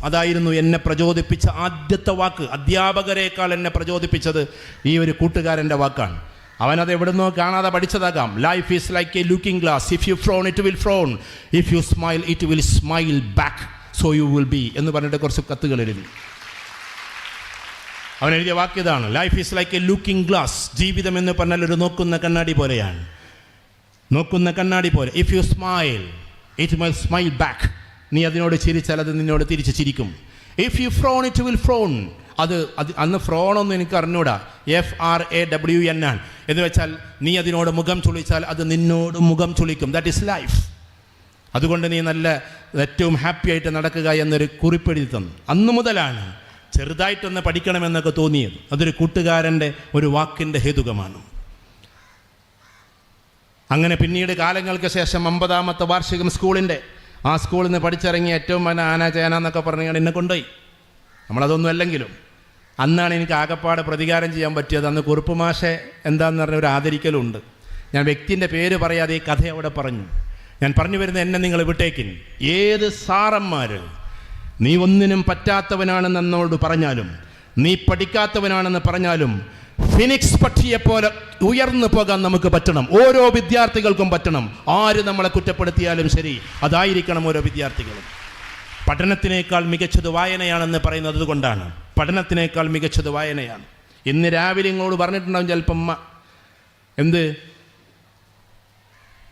അതായിരുന്നു എന്നെ പ്രചോദിപ്പിച്ച ആദ്യത്തെ വാക്ക്. അധ്യാപകരെക്കാൾ എന്നെ പ്രചോദിപ്പിച്ചത് ഈ ഒരു കൂട്ടുകാരൻ്റെ വാക്കാണ്. അവനത് എവിടുന്നോ കാണാതെ പഠിച്ചതാകാം. Life is like a looking glass, if you frown it will frown, if you smile it will smile back, so you will be എന്ന് പറഞ്ഞിട്ട് കുറച്ച് കത്തുകൾ എഴുതി. അവൻ എഴുതിയ വാക്യതാണ്, life is like a looking glass. ജീവിതം എന്ന് പറഞ്ഞാൽ ഒരു നോക്കുന്ന കണ്ണാടി പോലെയാണ്. നോക്കുന്ന കണ്ണാടി പോലെ. If you smile it will smile back. നീ അതിനോട് ചിരിച്ചാൽ അത് നിന്നോട് തിരിച്ച് ചിരിക്കും. If you frown it will frown. അത് അന്ന് ഫ്രോണൊന്നും എനിക്ക് അറിഞ്ഞൂടാ, FRAWN ആണ്. എന്ന് വെച്ചാൽ നീ അതിനോട് മുഖം ചുളിച്ചാൽ അത് നിന്നോട് മുഖം ചുളിക്കും. That is life. അതുകൊണ്ട് നീ നല്ല ഏറ്റവും ഹാപ്പി ആയിട്ട് നടക്കുക എന്നൊരു കുറിപ്പെഴുതി തന്നു. അന്ന് മുതലാണ് ചെറുതായിട്ടൊന്ന് പഠിക്കണമെന്നൊക്കെ തോന്നിയത്. അതൊരു കൂട്ടുകാരൻ്റെ ഒരു വാക്കിൻ്റെ ഹേതുകമാണ്. അങ്ങനെ പിന്നീട് കാലങ്ങൾക്ക് ശേഷം 50ാമത്തെ വാർഷികം സ്കൂളിൻ്റെ, ആ സ്കൂളിൽ നിന്ന് പഠിച്ചിറങ്ങി ഏറ്റവും ആന ചേന എന്നൊക്കെ പറഞ്ഞ് എന്നെ കൊണ്ടുപോയി. നമ്മളതൊന്നും അല്ലെങ്കിലും അന്നാണ് എനിക്ക് ആകപ്പാടെ പ്രതികാരം ചെയ്യാൻ പറ്റിയത്. അന്ന് കുറുപ്പ് മാഷെ എന്താണെന്ന് പറഞ്ഞ ഒരു ആദരിക്കലുണ്ട്. ഞാൻ വ്യക്തിൻ്റെ പേര് പറയാതെ ഈ കഥ അവിടെ പറഞ്ഞു. ഞാൻ പറഞ്ഞു വരുന്നത്, എന്നെ നിങ്ങൾ വിട്ടേക്കിൻ. ഏത് സാറന്മാർ നീ ഒന്നിനും പറ്റാത്തവനാണെന്ന് എന്നോട് പറഞ്ഞാലും, നീ പഠിക്കാത്തവനാണെന്ന് പറഞ്ഞാലും, ഫിനിക്സ് പക്ഷിയെപ്പോലെ ഉയർന്നു പോകാൻ നമുക്ക് പറ്റണം. ഓരോ വിദ്യാർത്ഥികൾക്കും പറ്റണം. ആര് നമ്മളെ കുറ്റപ്പെടുത്തിയാലും ശരി, അതായിരിക്കണം ഓരോ വിദ്യാർത്ഥികളും. പഠനത്തിനേക്കാൾ മികച്ചത് വായനയാണെന്ന് പറയുന്നത് അതുകൊണ്ടാണ്. പഠനത്തിനേക്കാൾ മികച്ചത് വായനയാണ്. ഇന്ന് രാവിലെ ഇങ്ങോട്ട് പറഞ്ഞിട്ടുണ്ടാവും ചിലപ്പം എന്ത്,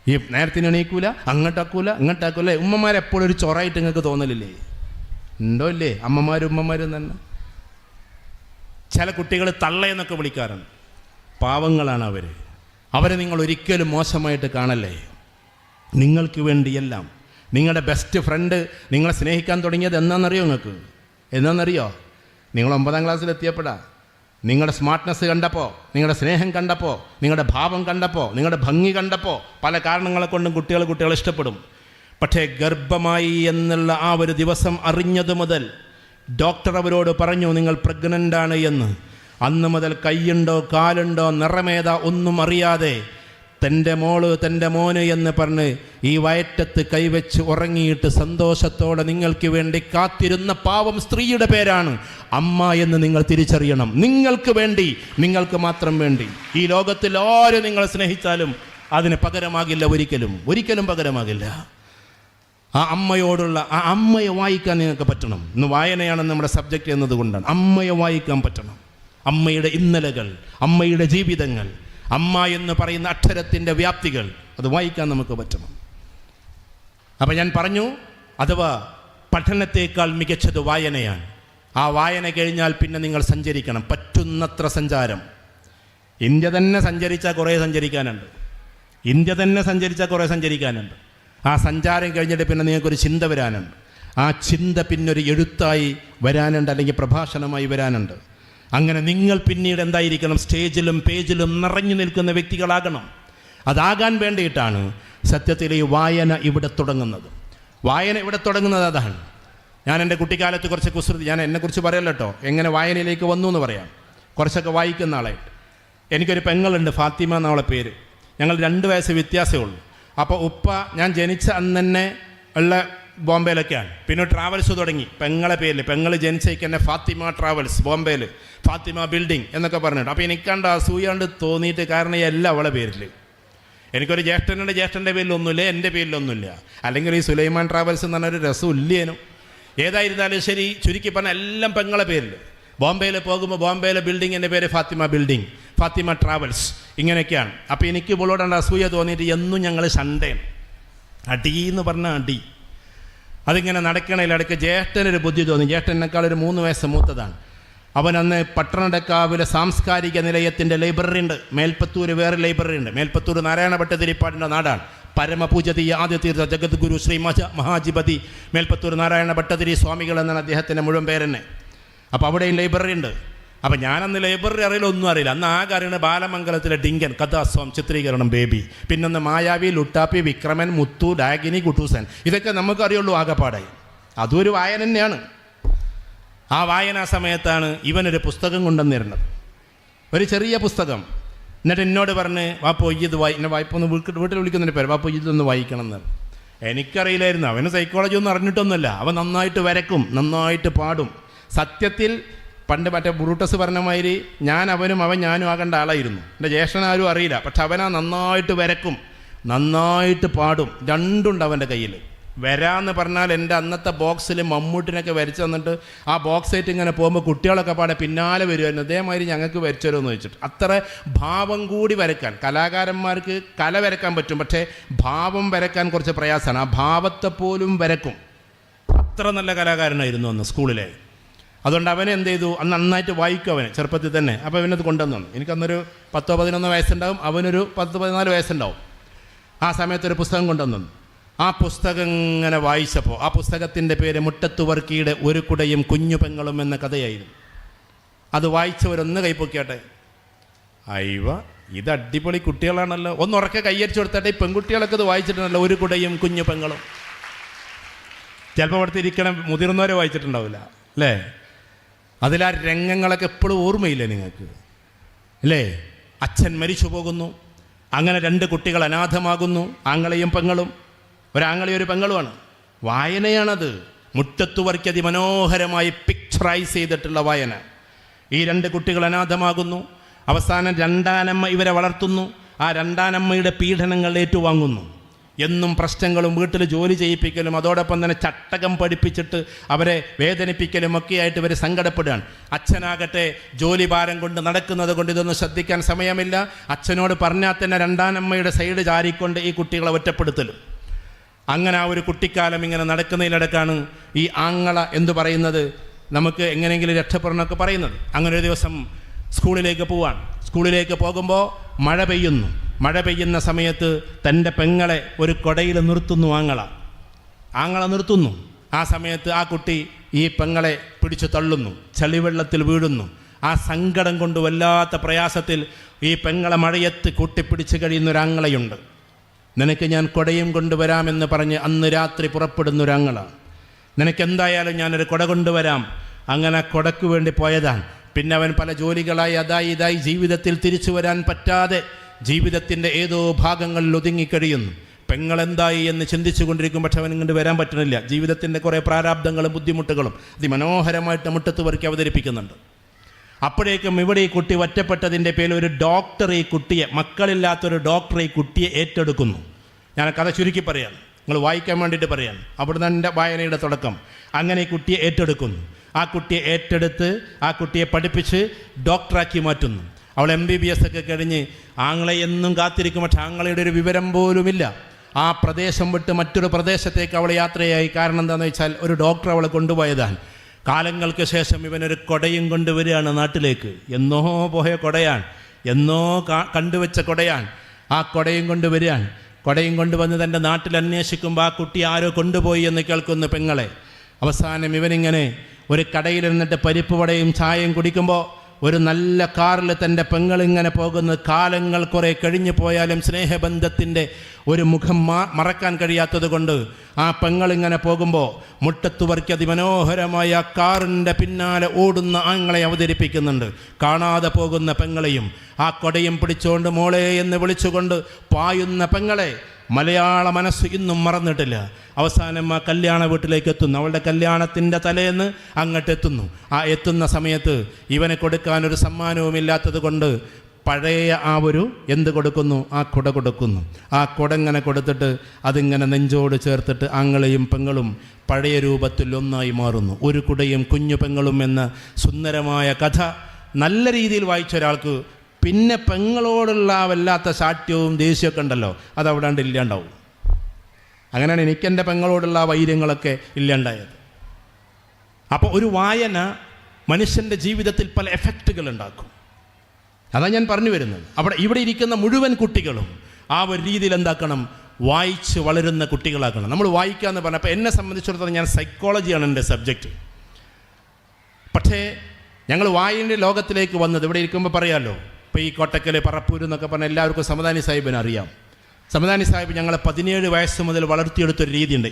ഈ നേരത്തിന് എണീക്കൂല, അങ്ങോട്ടാക്കൂല, ഇങ്ങോട്ടാക്കൂല. ഉമ്മമാരെപ്പോഴും ഒരു ചൊറായിട്ട് നിങ്ങൾക്ക് തോന്നലില്ലേ? ഉണ്ടോ ഇല്ലേ? ഉമ്മമാരും തന്നെ. ചില കുട്ടികൾ തള്ളയെന്നൊക്കെ വിളിക്കാറുണ്ട്. പാവങ്ങളാണ് അവരെ നിങ്ങൾ ഒരിക്കലും മോശമായിട്ട് കാണല്ലേ. നിങ്ങൾക്ക് വേണ്ടിയെല്ലാം. നിങ്ങളുടെ ബെസ്റ്റ് ഫ്രണ്ട് നിങ്ങളെ സ്നേഹിക്കാൻ തുടങ്ങിയത് എന്നാണെന്നറിയോ? എന്നാണെന്നറിയോ? നിങ്ങൾ 9ാം ക്ലാസ്സിലെത്തിയപ്പോഴാ. നിങ്ങളുടെ സ്മാർട്ട്നെസ് കണ്ടപ്പോൾ, നിങ്ങളുടെ സ്നേഹം കണ്ടപ്പോൾ, നിങ്ങളുടെ ഭാവം കണ്ടപ്പോൾ, നിങ്ങളുടെ ഭംഗി കണ്ടപ്പോൾ, പല കാരണങ്ങളെ കൊണ്ടും കുട്ടികളെ ഇഷ്ടപ്പെടും. പക്ഷേ ഗർഭമായി എന്നുള്ള ആ ഒരു ദിവസം അറിഞ്ഞത് മുതൽ ഡോക്ടർ അവരോട് പറഞ്ഞു നിങ്ങൾ പ്രഗ്നൻ്റ് ആണ് എന്ന്. അന്ന് മുതൽ കൈയുണ്ടോ കാലുണ്ടോ നിറമേതാ ഒന്നും അറിയാതെ തൻ്റെ മോള് തൻ്റെ മോന് എന്ന് പറഞ്ഞ് ഈ വയറ്റത്ത് കൈവച്ച് ഉറങ്ങിയിട്ട് സന്തോഷത്തോടെ നിങ്ങൾക്ക് വേണ്ടി കാത്തിരുന്ന പാവം സ്ത്രീയുടെ പേരാണ് അമ്മ എന്ന് നിങ്ങൾ തിരിച്ചറിയണം. നിങ്ങൾക്ക് വേണ്ടി, നിങ്ങൾക്ക് മാത്രം വേണ്ടി. ഈ ലോകത്തിൽ ആരും നിങ്ങളെ സ്നേഹിച്ചാലും അതിന് പകരമാകില്ല, ഒരിക്കലും പകരമാകില്ല. ആ അമ്മയോടുള്ള ആ അമ്മയെ വായിക്കാൻ നിങ്ങൾക്ക് പറ്റണം. ഇന്ന് വായനയാണ് നമ്മുടെ സബ്ജക്റ്റ് എന്നതുകൊണ്ടാണ്. അമ്മയെ വായിക്കാൻ പറ്റണം. അമ്മയുടെ ഇന്നലകൾ, അമ്മയുടെ ജീവിതങ്ങൾ, അമ്മ എന്ന് പറയുന്ന അക്ഷരത്തിൻ്റെ വ്യാപ്തികൾ, അത് വായിക്കാൻ നമുക്ക് പറ്റണം. അപ്പം ഞാൻ പറഞ്ഞു, അഥവാ പഠനത്തേക്കാൾ മികച്ചത് വായനയാണ്. ആ വായന കഴിഞ്ഞാൽ പിന്നെ നിങ്ങൾ സഞ്ചരിക്കണം, പറ്റുന്നത്ര സഞ്ചാരം. ഇന്ത്യ തന്നെ സഞ്ചരിച്ചാൽ കുറേ സഞ്ചരിക്കാനുണ്ട്. ആ സഞ്ചാരം കഴിഞ്ഞിട്ട് പിന്നെ നിങ്ങൾക്കൊരു ചിന്ത വരാനുണ്ട്. ആ ചിന്ത പിന്നൊരു എഴുത്തായി വരാനുണ്ട്, അല്ലെങ്കിൽ പ്രഭാഷണമായി വരാനുണ്ട്. അങ്ങനെ നിങ്ങൾ പിന്നീട് എന്തായിരിക്കണം? സ്റ്റേജിലും പേജിലും നിറഞ്ഞു നിൽക്കുന്ന വ്യക്തികളാകണം. അതാകാൻ വേണ്ടിയിട്ടാണ് സത്യത്തിൽ ഈ വായന ഇവിടെ തുടങ്ങുന്നത്. അതാണ്. ഞാൻ എൻ്റെ കുട്ടിക്കാലത്ത് കുറച്ച് കുസൃതി, ഞാൻ എന്നെക്കുറിച്ച് പറയല്ലോ കേട്ടോ, എങ്ങനെ വായനയിലേക്ക് വന്നു എന്ന് പറയാം. കുറച്ചൊക്കെ വായിക്കുന്ന ആളായിട്ട്. എനിക്കൊരു പെങ്ങളുണ്ട്, ഫാത്തിമ എന്നവളെ പേര്. ഞങ്ങൾ 2 വയസ്സ് വ്യത്യാസമേ ഉള്ളൂ. അപ്പോൾ ഉപ്പ ഞാൻ ജനിച്ച അന്ന് തന്നെ ഉള്ള ബോംബെയിലൊക്കെയാണ്. പിന്നെ ട്രാവൽസ് തുടങ്ങി പെങ്ങളെ പേരിൽ. പെങ്ങൾ ജനിച്ചേക്ക് തന്നെ ഫാത്തിമ ട്രാവൽസ് ബോംബെയിൽ, ഫാത്തിമ ബിൽഡിംഗ് എന്നൊക്കെ പറഞ്ഞിട്ട്. അപ്പോൾ എനിക്കണ്ട് അസൂയാണ്ട് തോന്നിയിട്ട്, കാരണം എല്ലാം അവളെ പേരിൽ. എനിക്കൊരു ജ്യേഷ്ഠനുണ്ട്, ജ്യേഷ്ഠൻ്റെ പേരിലൊന്നുമില്ല, എൻ്റെ പേരിലൊന്നുമില്ല. അല്ലെങ്കിൽ ഈ സുലൈമാൻ ട്രാവൽസ് എന്ന് പറഞ്ഞൊരു രസം ഇല്ലേനും. ഏതായിരുന്നാലും ശരി, ചുരുക്കി പറഞ്ഞാൽ എല്ലാം പെങ്ങളെ പേരിൽ. ബോംബെയിൽ പോകുമ്പോൾ ബോംബെയിലെ ബിൽഡിങ്ങിൻ്റെ പേര് ഫാത്തിമ ബിൽഡിംഗ്, ഫാത്തിമ ട്രാവൽസ്, ഇങ്ങനെയൊക്കെയാണ്. അപ്പോൾ എനിക്ക് ഇവളോടാണ്ട് അസൂയ തോന്നിയിട്ട് എന്നും ഞങ്ങൾ സൺഡേ അടിയെന്ന് പറഞ്ഞാൽ അടി. അതിങ്ങനെ നടക്കണതിലിടയ്ക്ക് ജ്യേഷ്ഠനൊരു ബുദ്ധി തോന്നി. ജ്യേഷ്ഠനേക്കാൾ ഒരു 3 വയസ്സ് മൂത്തതാണ്. അവനന്ന് പട്ടണക്കാവിലെ സാംസ്കാരിക നിലയത്തിൻ്റെ ലൈബ്രറി ഉണ്ട്. മേൽപ്പത്തൂർ വേറെ ലൈബ്രറി ഉണ്ട്. മേൽപ്പത്തൂർ നാരായണ ഭട്ടതിരിപ്പാടിൻ്റെ നാടാണ്. പരമപൂജതി ആദ്യതീർത്ഥ ജഗദ്ഗുരു ശ്രീ മഹാജിപതി മേൽപ്പത്തൂർ നാരായണ ഭട്ടതിരി സ്വാമികൾ എന്നാണ് അദ്ദേഹത്തിൻ്റെ മുഴുവൻ പേരെന്നെ. അപ്പോൾ അവിടെയും ലൈബ്രറി ഉണ്ട്. അപ്പം ഞാനന്ന് ലൈബ്രറി ഒന്നും അറിയില്ല. അന്ന് ആകെ അറിയുന്ന ബാലമംഗലത്തിലെ ഡിങ്കൻ കഥാസ്വാം ചിത്രീകരണം ബേബി, പിന്നൊന്ന് മായാവി, ലുട്ടാപ്പി, വിക്രമൻ, മുത്തു, ഡാഗിനി, കുട്ടൂസൻ, ഇതൊക്കെ നമുക്കറിയുള്ളൂ ആകെപ്പാടായി. അതും ഒരു വായന തന്നെയാണ്. ആ വായനാ സമയത്താണ് ഇവനൊരു പുസ്തകം കൊണ്ടുവന്നിരുന്നത്, ഒരു ചെറിയ പുസ്തകം. എന്നിട്ട് എന്നോട് പറഞ്ഞ് വാപ്പോ ഇത് എന്നെ വായ്പൊന്ന് വീട്ടിൽ വിളിക്കുന്നതിന് പേര് വാപ്പോ ഇതൊന്ന് വായിക്കണം എന്ന്. എനിക്കറിയില്ലായിരുന്നു. അവന് സൈക്കോളജി ഒന്നും അറിഞ്ഞിട്ടൊന്നുമില്ല. അവൻ നന്നായിട്ട് വരക്കും, നന്നായിട്ട് പാടും. സത്യത്തിൽ പണ്ട് മറ്റേ ബ്രൂട്ടസ് പറഞ്ഞ മാതിരി അവൻ ഞാനും ആകേണ്ട ആളായിരുന്നു. എൻ്റെ ജ്യേഷ്ഠനാരും അറിയില്ല. പക്ഷെ അവനാ നന്നായിട്ട് വരക്കും, നന്നായിട്ട് പാടും. രണ്ടുണ്ട് അവൻ്റെ കയ്യിൽ. വരാന്ന് പറഞ്ഞാൽ എൻ്റെ അന്നത്തെ ബോക്സിൽ മമ്മൂട്ടിനൊക്കെ വരച്ച് തന്നിട്ട് ആ ബോക്സ് ആയിട്ട് ഇങ്ങനെ പോകുമ്പോൾ കുട്ടികളൊക്കെ പാടെ പിന്നാലെ വരുമായിരുന്നു. അതേമാതിരി ഞങ്ങൾക്ക് വരച്ചു തരുമെന്ന് വെച്ചിട്ട്. അത്ര ഭാവം കൂടി വരയ്ക്കാൻ കലാകാരന്മാർക്ക് കല വരയ്ക്കാൻ പറ്റും, പക്ഷേ ഭാവം വരയ്ക്കാൻ കുറച്ച് പ്രയാസമാണ്. ആ ഭാവത്തെ പോലും വരക്കും. അത്ര നല്ല കലാകാരനായിരുന്നു അന്ന് സ്കൂളിലെ. അതുകൊണ്ട് അവനെ എന്ത് ചെയ്തു, അന്ന് നന്നായിട്ട് വായിക്കും അവന് ചെറുപ്പത്തിൽ തന്നെ. അപ്പോൾ അവനത് കൊണ്ടുവന്നു. എനിക്കന്നൊരു 10-11 വയസ്സുണ്ടാവും, അവനൊരു 10-14 വയസ്സുണ്ടാവും. ആ സമയത്തൊരു പുസ്തകം കൊണ്ടുവന്നു. ആ പുസ്തകം ഇങ്ങനെ വായിച്ചപ്പോൾ ആ പുസ്തകത്തിൻ്റെ പേര് മുട്ടത്തു വർക്കിയുടെ ഒരു കുടയും കുഞ്ഞു പെങ്ങളും എന്ന കഥയായിരുന്നു. അത് വായിച്ചവരൊന്ന് കൈപ്പൊക്കിയാട്ടെ. അയ്യവ, ഇത് അടിപൊളി കുട്ടികളാണല്ലോ. ഒന്നുറക്കെ കയ്യടിച്ചു കൊടുത്താട്ടെ. ഈ പെൺകുട്ടികളൊക്കെ ഇത് വായിച്ചിട്ടുണ്ടല്ലോ, ഒരു കുടയും കുഞ്ഞു പെങ്ങളും. ചിലപ്പോൾ അവിടുത്തെ ഇരിക്കണം മുതിർന്നവരെ വായിച്ചിട്ടുണ്ടാവില്ല അല്ലേ? അതിലാ രംഗങ്ങളൊക്കെ എപ്പോഴും ഓർമ്മയില്ലേ നിങ്ങൾക്ക് അല്ലേ? അച്ഛൻ മരിച്ചു പോകുന്നു, അങ്ങനെ 2 കുട്ടികൾ അനാഥമാകുന്നു, ആങ്ങളെയും പെങ്ങളും. ഒരാങ്ങളെയും ഒരു പെങ്ങളുമാണ്. വായനയാണത്. മുറ്റത്തു വർക്കി അതിമനോഹരമായി പിക്ചറൈസ് ചെയ്തിട്ടുള്ള വായന. ഈ 2 കുട്ടികൾ അനാഥമാകുന്നു. അവസാനം രണ്ടാനമ്മ ഇവരെ വളർത്തുന്നു. ആ രണ്ടാനമ്മയുടെ പീഡനങ്ങൾ ഏറ്റുവാങ്ങുന്നു. എന്നും പ്രശ്നങ്ങളും വീട്ടിൽ ജോലി ചെയ്യിപ്പിക്കലും അതോടൊപ്പം തന്നെ ചട്ടകം പഠിപ്പിച്ചിട്ട് അവരെ വേദനിപ്പിക്കലും ഒക്കെയായിട്ട് ഇവർ സങ്കടപ്പെടുകയാണ്. അച്ഛനാകട്ടെ ജോലി ഭാരം കൊണ്ട് നടക്കുന്നത് കൊണ്ട് ഇതൊന്നും ശ്രദ്ധിക്കാൻ സമയമില്ല. അച്ഛനോട് പറഞ്ഞാൽ തന്നെ രണ്ടാനമ്മയുടെ സൈഡ് ചാരിക്കൊണ്ട് ഈ കുട്ടികളെ ഒറ്റപ്പെടുത്തലും. അങ്ങനെ ആ ഒരു കുട്ടിക്കാലം ഇങ്ങനെ നടക്കുന്നതിലിടക്കാണ് ഈ ആങ്ങള എന്ന് പറയുന്നത് നമുക്ക് എങ്ങനെയെങ്കിലും രക്ഷപ്പെടണമെന്നൊക്കെ പറയുന്നത്. അങ്ങനെ ഒരു ദിവസം സ്കൂളിലേക്ക് പോവാണ്. സ്കൂളിലേക്ക് പോകുമ്പോൾ മഴ പെയ്യുന്നു. മഴ പെയ്യുന്ന സമയത്ത് തൻ്റെ പെങ്ങളെ ഒരു കുടയിൽ നിർത്തുന്നു ആങ്ങള നിർത്തുന്നു. ആ സമയത്ത് ആ കുട്ടി ഈ പെങ്ങളെ പിടിച്ചു തള്ളുന്നു, ചളിവെള്ളത്തിൽ വീഴുന്നു. ആ സങ്കടം കൊണ്ട് വല്ലാത്ത പ്രയാസത്തിൽ ഈ പെങ്ങളെ മഴയത്ത് കൂട്ടിപ്പിടിച്ച് കഴിയുന്നൊരാങ്ങളയുണ്ട്. നിനക്ക് ഞാൻ കുടയും കൊണ്ടുവരാമെന്ന് പറഞ്ഞ് അന്ന് രാത്രി പുറപ്പെടുന്നൊരാങ്ങള. നിനക്കെന്തായാലും ഞാനൊരു കുട കൊണ്ടുവരാം. അങ്ങനെ കുടയ്ക്ക് വേണ്ടി പോയതാണ്. പിന്നെ അവൻ പല ജോലികളായി അതായി ഇതായി ജീവിതത്തിൽ തിരിച്ചു വരാൻ പറ്റാതെ ജീവിതത്തിൻ്റെ ഏതോ ഭാഗങ്ങളിൽ ഒതുങ്ങിക്കഴിയുന്നു. പെങ്ങളെന്തായി എന്ന് ചിന്തിച്ചു കൊണ്ടിരിക്കും. പക്ഷെ അവൻ ഇങ്ങോട്ട് വരാൻ പറ്റുന്നില്ല. ജീവിതത്തിൻ്റെ കുറേ പ്രാരാബ്ദങ്ങളും ബുദ്ധിമുട്ടുകളും അതിമനോഹരമായിട്ട് മുറ്റത്ത് വർക്കി അവതരിപ്പിക്കുന്നുണ്ട്. അപ്പോഴേക്കും ഇവിടെ ഈ കുട്ടി ഒറ്റപ്പെട്ടതിൻ്റെ പേരിൽ ഒരു ഡോക്ടർ ഈ കുട്ടിയെ, മക്കളില്ലാത്തൊരു ഡോക്ടർ ഈ കുട്ടിയെ ഏറ്റെടുക്കുന്നു. ഞാൻ കഥ ചുരുക്കി പറയാം, നിങ്ങൾ വായിക്കാൻ വേണ്ടിയിട്ട് പറയാം. അവിടുന്ന് എൻ്റെ വായനയുടെ തുടക്കം. അങ്ങനെ ഈ കുട്ടിയെ ഏറ്റെടുക്കുന്നു. ആ കുട്ടിയെ ഏറ്റെടുത്ത് ആ കുട്ടിയെ പഠിപ്പിച്ച് ഡോക്ടറാക്കി മാറ്റുന്നു. അവൾ MBBS ഒക്കെ കഴിഞ്ഞ് ആങ്ങളെ എന്നും കാത്തിരിക്കും. പക്ഷെ ആങ്ങളയുടെ ഒരു വിവരം പോലുമില്ല. ആ പ്രദേശം വിട്ട് മറ്റൊരു പ്രദേശത്തേക്ക് അവൾ യാത്രയായി. കാരണം എന്താണെന്ന് വെച്ചാൽ ഒരു ഡോക്ടർ അവളെ കൊണ്ടുപോയതാണ്. കാലങ്ങൾക്ക് ശേഷം ഇവനൊരു കുടയും കൊണ്ടുവരികയാണ് നാട്ടിലേക്ക്. എന്നോ പോയ കുടയാണ്, എന്നോ കണ്ടുവച്ച കുടയാണ്. ആ കുടയും കൊണ്ടുവരികയാണ്. കുടയും കൊണ്ടുവന്ന് തൻ്റെ നാട്ടിൽ അന്വേഷിക്കുമ്പോൾ ആ കുട്ടി ആരോ കൊണ്ടുപോയി എന്ന് കേൾക്കുന്നു പെങ്ങളെ. അവസാനം ഇവനിങ്ങനെ ഒരു കടയിൽ നിന്നിട്ട് പരിപ്പ് വടയും ചായയും കുടിക്കുമ്പോൾ ഒരു നല്ല കാറിൽ തൻ്റെ പെങ്ങളിങ്ങനെ പോകുന്നത് കാലങ്ങൾ കുറേ കഴിഞ്ഞു പോയാലും സ്നേഹബന്ധത്തിൻ്റെ ഒരു മുഖം മറക്കാൻ കഴിയാത്തത് കൊണ്ട് ആ പെങ്ങളിങ്ങനെ പോകുമ്പോൾ മുട്ടത്തു വർക്കി അതിമനോഹരമായ ആ കാറിൻ്റെ പിന്നാലെ ഓടുന്ന ആങ്ങളെ അവതരിപ്പിക്കുന്നുണ്ട്. കാണാതെ പോകുന്ന പെങ്ങളെയും ആ കൊടയും പിടിച്ചുകൊണ്ട് മോളെ എന്ന് വിളിച്ചുകൊണ്ട് പായുന്ന പെങ്ങളെ മലയാള മനസ്സ് ഇന്നും മറന്നിട്ടില്ല. അവസാനം ആ കല്യാണ വീട്ടിലേക്ക് എത്തുന്നു. അവളുടെ കല്യാണത്തിൻ്റെ തലേന്ന് അങ്ങോട്ടെത്തുന്നു. ആ എത്തുന്ന സമയത്ത് ഇവനെ കൊടുക്കാനൊരു സമ്മാനവുമില്ലാത്തത് കൊണ്ട് പഴയ ആ ഒരു എന്ത് കൊടുക്കുന്നു, ആ കുട കൊടുക്കുന്നു. ആ കുട ഇങ്ങനെ കൊടുത്തിട്ട് അതിങ്ങനെ നെഞ്ചോട് ചേർത്തിട്ട് ആങ്ങളെയും പെങ്ങളും പഴയ രൂപത്തിൽ ഒന്നായി മാറുന്നു. ഒരു കുടയും കുഞ്ഞു പെങ്ങളും എന്ന സുന്ദരമായ കഥ നല്ല രീതിയിൽ വായിച്ച ഒരാൾക്ക് പിന്നെ പെങ്ങളോടുള്ള വല്ലാത്ത ശാഠ്യവും ദേഷ്യമൊക്കെ ഉണ്ടല്ലോ, അതവിടാണ്ട് ഇല്ലാണ്ടാവും. അങ്ങനെയാണ് എനിക്കെൻ്റെ പെങ്ങളോടുള്ള വൈര്യങ്ങളൊക്കെ ഇല്ലാണ്ടായത്. അപ്പോൾ ഒരു വായന മനുഷ്യൻ്റെ ജീവിതത്തിൽ പല എഫക്റ്റുകൾ ഉണ്ടാക്കും. അതാണ് ഞാൻ പറഞ്ഞു വരുന്നത്. ഇവിടെ ഇരിക്കുന്ന മുഴുവൻ കുട്ടികളും ആ ഒരു രീതിയിൽ എന്താക്കണം, വായിച്ച് വളരുന്ന കുട്ടികളാക്കണം. നമ്മൾ വായിക്കുക എന്ന് പറഞ്ഞാൽ, അപ്പോൾ എന്നെ സംബന്ധിച്ചിടത്തോളം ഞാൻ സൈക്കോളജിയാണ് എൻ്റെ സബ്ജക്റ്റ്. പക്ഷേ ഞങ്ങൾ വായനയുടെ ലോകത്തിലേക്ക് വന്നത് ഇവിടെ ഇരിക്കുമ്പോൾ പറയാമല്ലോ. ഇപ്പോൾ ഈ കോട്ടക്കൽ പറപ്പൂർ എന്നൊക്കെ പറഞ്ഞാൽ എല്ലാവർക്കും സമദാനി സാഹിബിനെ അറിയാം. സമദാനി സാഹിബ് ഞങ്ങളെ 17 വയസ്സ് മുതൽ വളർത്തിയെടുത്തൊരു രീതിയുണ്ട്.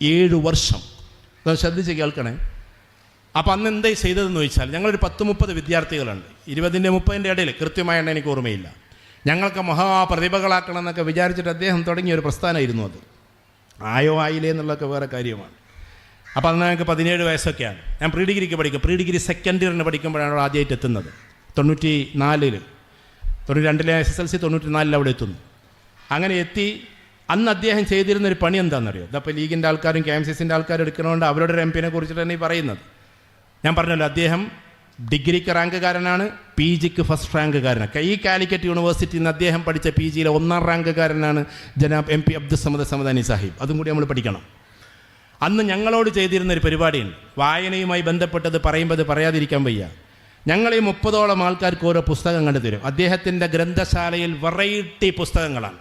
7 വർഷം. അത് ശ്രദ്ധിച്ച് കേൾക്കണേ. അപ്പോൾ അന്ന് എന്തായി ചെയ്തതെന്ന് ചോദിച്ചാൽ, ഞങ്ങളൊരു 10-30 വിദ്യാർത്ഥികളുണ്ട്. 20-30 ഇടയിൽ കൃത്യമായിട്ട് എനിക്ക് ഓർമ്മയില്ല. ഞങ്ങൾക്ക് മഹാപ്രതിഭകളാക്കണം എന്നൊക്കെ വിചാരിച്ചിട്ട് അദ്ദേഹം തുടങ്ങിയ ഒരു പ്രസ്ഥാനമായിരുന്നു അത്. ആയോ ആയില്ലേ എന്നുള്ളതൊക്കെ വേറെ കാര്യമാണ്. അപ്പോൾ അന്ന് ഞങ്ങൾക്ക് 17 വയസ്സൊക്കെയാണ്. ഞാൻ പ്രീ ഡിഗ്രിക്ക് പഠിക്കും. പ്രീ ഡിഗ്രി സെക്കൻഡ് ഇയറിന് പഠിക്കുമ്പോഴാണ് അവിടെ ആദ്യമായിട്ട് എത്തുന്നത്. 92-ലെ SSLC 94 അവിടെ എത്തുന്നു. അങ്ങനെ എത്തി. അന്ന് അദ്ദേഹം ചെയ്തിരുന്നൊരു പണി എന്താണെന്നറിയോ? ഇതപ്പോൾ ലീഗിൻ്റെ ആൾക്കാരും KMCCൻ്റെ ആൾക്കാരും എടുക്കണതുകൊണ്ട് അവരുടെ ഒരു MP കുറിച്ചിട്ട് തന്നെ ഈ പറയുന്നത്. ഞാൻ പറഞ്ഞല്ലോ, അദ്ദേഹം ഡിഗ്രിക്ക് റാങ്കുകാരനാണ്, PGക്ക് ഫസ്റ്റ് റാങ്കുകാരനാണ്. ഈ കാലിക്കറ്റ് യൂണിവേഴ്സിറ്റിയിൽ നിന്ന് അദ്ദേഹം പഠിച്ച PGയിലെ 1ാം റാങ്കുകാരനാണ് ജനാബ് MP അബ്ദുസ്സമദ് സമദാനി സാഹിബ്. അതും കൂടി നമ്മൾ പഠിക്കണം. അന്ന് ഞങ്ങളോട് ചെയ്തിരുന്നൊരു പരിപാടിയുണ്ട്. വായനയുമായി ബന്ധപ്പെട്ടത് പറയുമ്പോൾ പറയാതിരിക്കാൻ വയ്യ. ഞങ്ങൾ ഈ 30ഓളം ആൾക്കാർക്ക് ഓരോ പുസ്തകം കണ്ടുതരും. അദ്ദേഹത്തിൻ്റെ ഗ്രന്ഥശാലയിൽ വെറൈറ്റി പുസ്തകങ്ങളാണ്,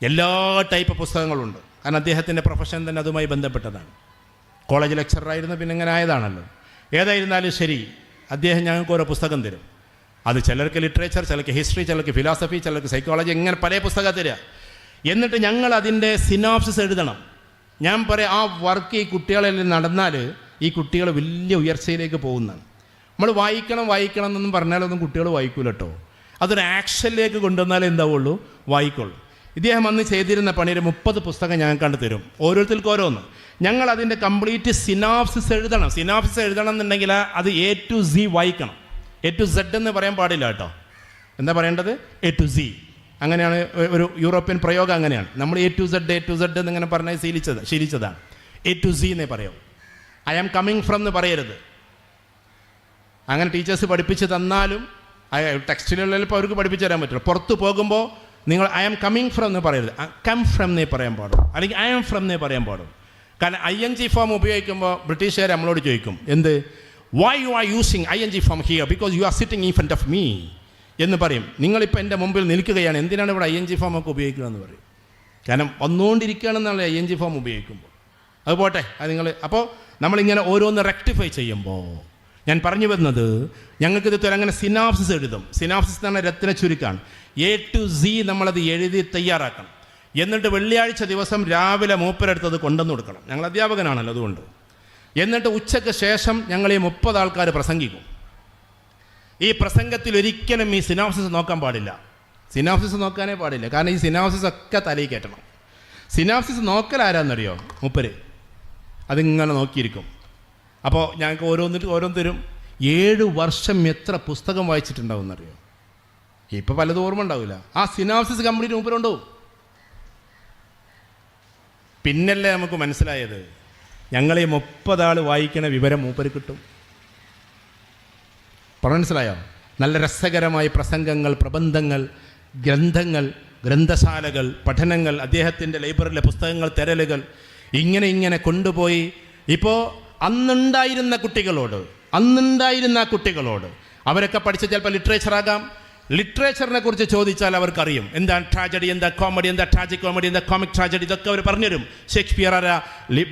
എല്ലാ ടൈപ്പ് പുസ്തകങ്ങളുണ്ട്. കാരണം അദ്ദേഹത്തിൻ്റെ പ്രൊഫഷൻ തന്നെ അതുമായി ബന്ധപ്പെട്ടതാണ്. കോളേജ് ലെക്ചറായിരുന്നു, പിന്നെ ഇങ്ങനെ ആയതാണല്ലോ. ഏതായിരുന്നാലും ശരി, അദ്ദേഹം ഞങ്ങൾക്ക് ഓരോ പുസ്തകം തരും. അത് ചിലർക്ക് ലിറ്ററേച്ചർ, ചിലർക്ക് ഹിസ്റ്ററി, ചിലർക്ക് ഫിലോസഫി, ചിലർക്ക് സൈക്കോളജി, ഇങ്ങനെ പല പുസ്തകം തരിക. എന്നിട്ട് ഞങ്ങൾ അതിൻ്റെ സിനോപ്സിസ് എഴുതണം. ഞാൻ പറയാം, ആ വർക്ക് ഈ കുട്ടികളിൽ നടന്നാൽ ഈ കുട്ടികൾ വലിയ ഉയർച്ചയിലേക്ക് പോകുന്നതാണ്. നമ്മൾ വായിക്കണം എന്നൊന്നും പറഞ്ഞാലൊന്നും കുട്ടികൾ വായിക്കൂല കേട്ടോ. അതൊരു ആക്ഷനിലേക്ക് കൊണ്ടുവന്നാലേ എന്താവുള്ളൂ, വായിക്കുള്ളൂ. ഇദ്ദേഹം അന്ന് ചെയ്തിരുന്ന പണി ഒരു 30 പുസ്തകം ഞങ്ങൾക്ക് കണ്ടു തരും, ഓരോരുത്തർക്ക് ഓരോന്ന്. ഞങ്ങൾ അതിൻ്റെ കംപ്ലീറ്റ് സിനോപ്സിസ് എഴുതണം. സിനോപ്സിസ് എഴുതണം എന്നുണ്ടെങ്കിൽ അത് A to Z വായിക്കണം. A to Z എന്ന് പറയാൻ പാടില്ല കേട്ടോ. എന്താ പറയേണ്ടത്? A to Z. അങ്ങനെയാണ് ഒരു യൂറോപ്യൻ പ്രയോഗം. അങ്ങനെയാണ് നമ്മൾ A to Z എന്നിങ്ങനെ പറഞ്ഞാൽ ശീലിച്ചതാണ്. A to Z എന്നേ പറയൂ. I am coming from എന്ന് പറയരുത്. അങ്ങനെ ടീച്ചേഴ്സ് പഠിപ്പിച്ച് തന്നാലും ടെക്സ്റ്റിലുള്ള അവർക്ക് പഠിപ്പിച്ചു തരാൻ പറ്റില്ല. പുറത്ത് പോകുമ്പോൾ നിങ്ങൾ I am coming from എന്ന് പറയരുത്, come from എന്നേ പറയാൻ പാടും, അല്ലെങ്കിൽ I am from എന്നേ പറയാൻ പാടും. കാരണം ING ഫോം ഉപയോഗിക്കുമ്പോൾ ബ്രിട്ടീഷുകാർ നമ്മളോട് ചോദിക്കും, എന്ത്, why you are using ING form here, because you are sitting in front of me എന്ന് പറയും. നിങ്ങളിപ്പോൾ എൻ്റെ മുമ്പിൽ നിൽക്കുകയാണ്, എന്തിനാണ് ഇവിടെ ING ഫോം ഒക്കെ ഉപയോഗിക്കുകയെന്ന് പറയും. കാരണം വന്നുകൊണ്ടിരിക്കുകയാണെന്നുള്ള ING ഫോം ഉപയോഗിക്കുമ്പോൾ. അത് പോട്ടെ, അത് നിങ്ങൾ. അപ്പോൾ നമ്മളിങ്ങനെ ഓരോന്ന് റെക്ടിഫൈ ചെയ്യുമ്പോൾ ഞാൻ പറഞ്ഞു വരുന്നത്, ഞങ്ങൾക്കിത് അങ്ങനെ സിനാപ്സിസ് എഴുതും. സിനാപ്സിസ് എന്ന് പറഞ്ഞാൽ രത്ന ചുരുക്കാണ്. A to Z നമ്മളത് എഴുതി തയ്യാറാക്കണം. എന്നിട്ട് വെള്ളിയാഴ്ച ദിവസം രാവിലെ മൂപ്പരെടുത്തത് കൊണ്ടുവന്ന് കൊടുക്കണം. ഞങ്ങൾ അധ്യാപകനാണല്ലോ, അതുകൊണ്ട്. എന്നിട്ട് ഉച്ചയ്ക്ക് ശേഷം ഞങ്ങൾ ഈ 30 ആൾക്കാർ പ്രസംഗിക്കും. ഈ പ്രസംഗത്തിൽ ഒരിക്കലും ഈ സിനോപ്സിസ് നോക്കാൻ പാടില്ല. സിനോപ്സിസ് നോക്കാനേ പാടില്ല. കാരണം ഈ സിനോപ്സിസ് ഒക്കെ തലയിൽ കയറ്റണം. സിനോപ്സിസ് നോക്കൽ ആരാന്നറിയോ? മൂപ്പര് അതിങ്ങനെ നോക്കിയിരിക്കും. അപ്പോൾ ഞങ്ങൾക്ക് ഓരോന്ന് തരും. 7 വർഷം എത്ര പുസ്തകം വായിച്ചിട്ടുണ്ടാവുമെന്നറിയോ? ഇപ്പോൾ പലതും ഓർമ്മ ഉണ്ടാവില്ല. ആ സിനോപ്സിസ് കംപ്ലീറ്റ് മൂപ്പരുണ്ടാവും. പിന്നല്ലേ നമുക്ക് മനസ്സിലായത്, ഞങ്ങളീ 30 ആൾ വായിക്കണ വിവരം മൂപ്പര് കിട്ടും. മനസ്സിലായോ? നല്ല രസകരമായ പ്രസംഗങ്ങൾ, പ്രബന്ധങ്ങൾ, ഗ്രന്ഥങ്ങൾ, ഗ്രന്ഥശാലകൾ, പഠനങ്ങൾ, അദ്ദേഹത്തിൻ്റെ ലൈബ്രറിയിലെ പുസ്തകങ്ങൾ, തിരലുകൾ, ഇങ്ങനെ കൊണ്ടുപോയി. ഇപ്പോൾ അന്നുണ്ടായിരുന്ന കുട്ടികളോട് അവരൊക്കെ പഠിച്ച ചിലപ്പോൾ ലിറ്ററേച്ചറാകാം. ലിറ്ററേച്ചറിനെ കുറിച്ച് ചോദിച്ചാൽ അവർക്കറിയും എന്താണ് ട്രാജഡി, എന്താ കോമഡി, എന്താ ട്രാജിക് കോമഡി, എന്താ കോമിക് ട്രാജഡി, ഇതൊക്കെ അവർ പറഞ്ഞുതരും. ഷേക്സ്പിയർ ആരാ,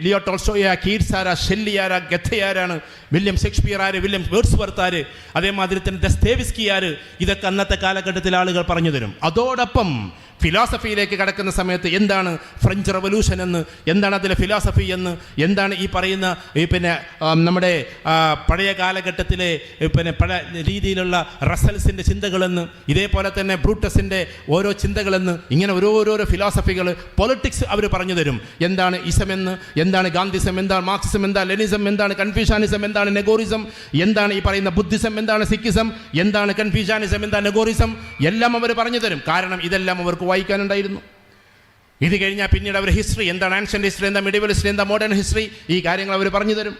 ലിയോ ടോൾസ്റ്റോയ്, കീറ്റ്സ് ആരാ, ഷെല്ലി ആരാ, ഗഥെ ആരാണ്, വില്യം ഷേക്സ്പിയർ ആര്, വില്യം വേർഡ്സ്വർത്ത് ആര്, അതേമാതിരി തന്നെ ദസ്തേവ്സ്കി ആര്, ഇതൊക്കെ അന്നത്തെ കാലഘട്ടത്തിൽ ആളുകൾ പറഞ്ഞു തരും. അതോടൊപ്പം ഫിലോസഫിയിലേക്ക് കടക്കുന്ന സമയത്ത് എന്താണ് ഫ്രഞ്ച് റവല്യൂഷൻ എന്ന്, എന്താണ് അതിലെ ഫിലോസഫി എന്ന്, എന്താണ് ഈ പറയുന്ന പിന്നെ നമ്മുടെ പഴയ കാലഘട്ടത്തിലെ പിന്നെ പഴയ രീതിയിലുള്ള റസൽസിൻ്റെ ചിന്തകളെന്ന്, ഇതേപോലെ തന്നെ ബ്രൂട്ടസിൻ്റെ ഓരോ ചിന്തകളെന്ന്, ഇങ്ങനെ ഓരോരോ ഫിലോസഫികൾ, പൊളിറ്റിക്സ് അവർ പറഞ്ഞു തരും. എന്താണ് ഇസമെന്ന്, എന്താണ് ഗാന്ധിസം, എന്താണ് മാർക്സിസം, എന്താണ് ലെനിസം, എന്താണ് കൺഫ്യൂഷാനിസം, എന്താണ് നെഗോറിസം, എന്താണ് ഈ പറയുന്ന ബുദ്ധിസം, എന്താണ് സിക്കിസം, എന്താണ് കൺഫ്യൂഷാനിസം, എന്താണ് നെഗോറിസം, എല്ലാം അവർ പറഞ്ഞു തരും. കാരണം ഇതെല്ലാം അവർക്ക് വായിക്കാനുണ്ടായിരുന്നു. ഇത് കഴിഞ്ഞാൽ പിന്നീട് അവർ ഹിസ്റ്ററി, എന്താണ് ആൻഷ്യൻ്റ് ഹിസ്റ്ററി, എന്താ മിഡീവൽ ഹിസ്റ്ററി, എന്താ മോഡേൺ ഹിസ്റ്ററി, ഈ കാര്യങ്ങൾ അവർ പറഞ്ഞു തരും.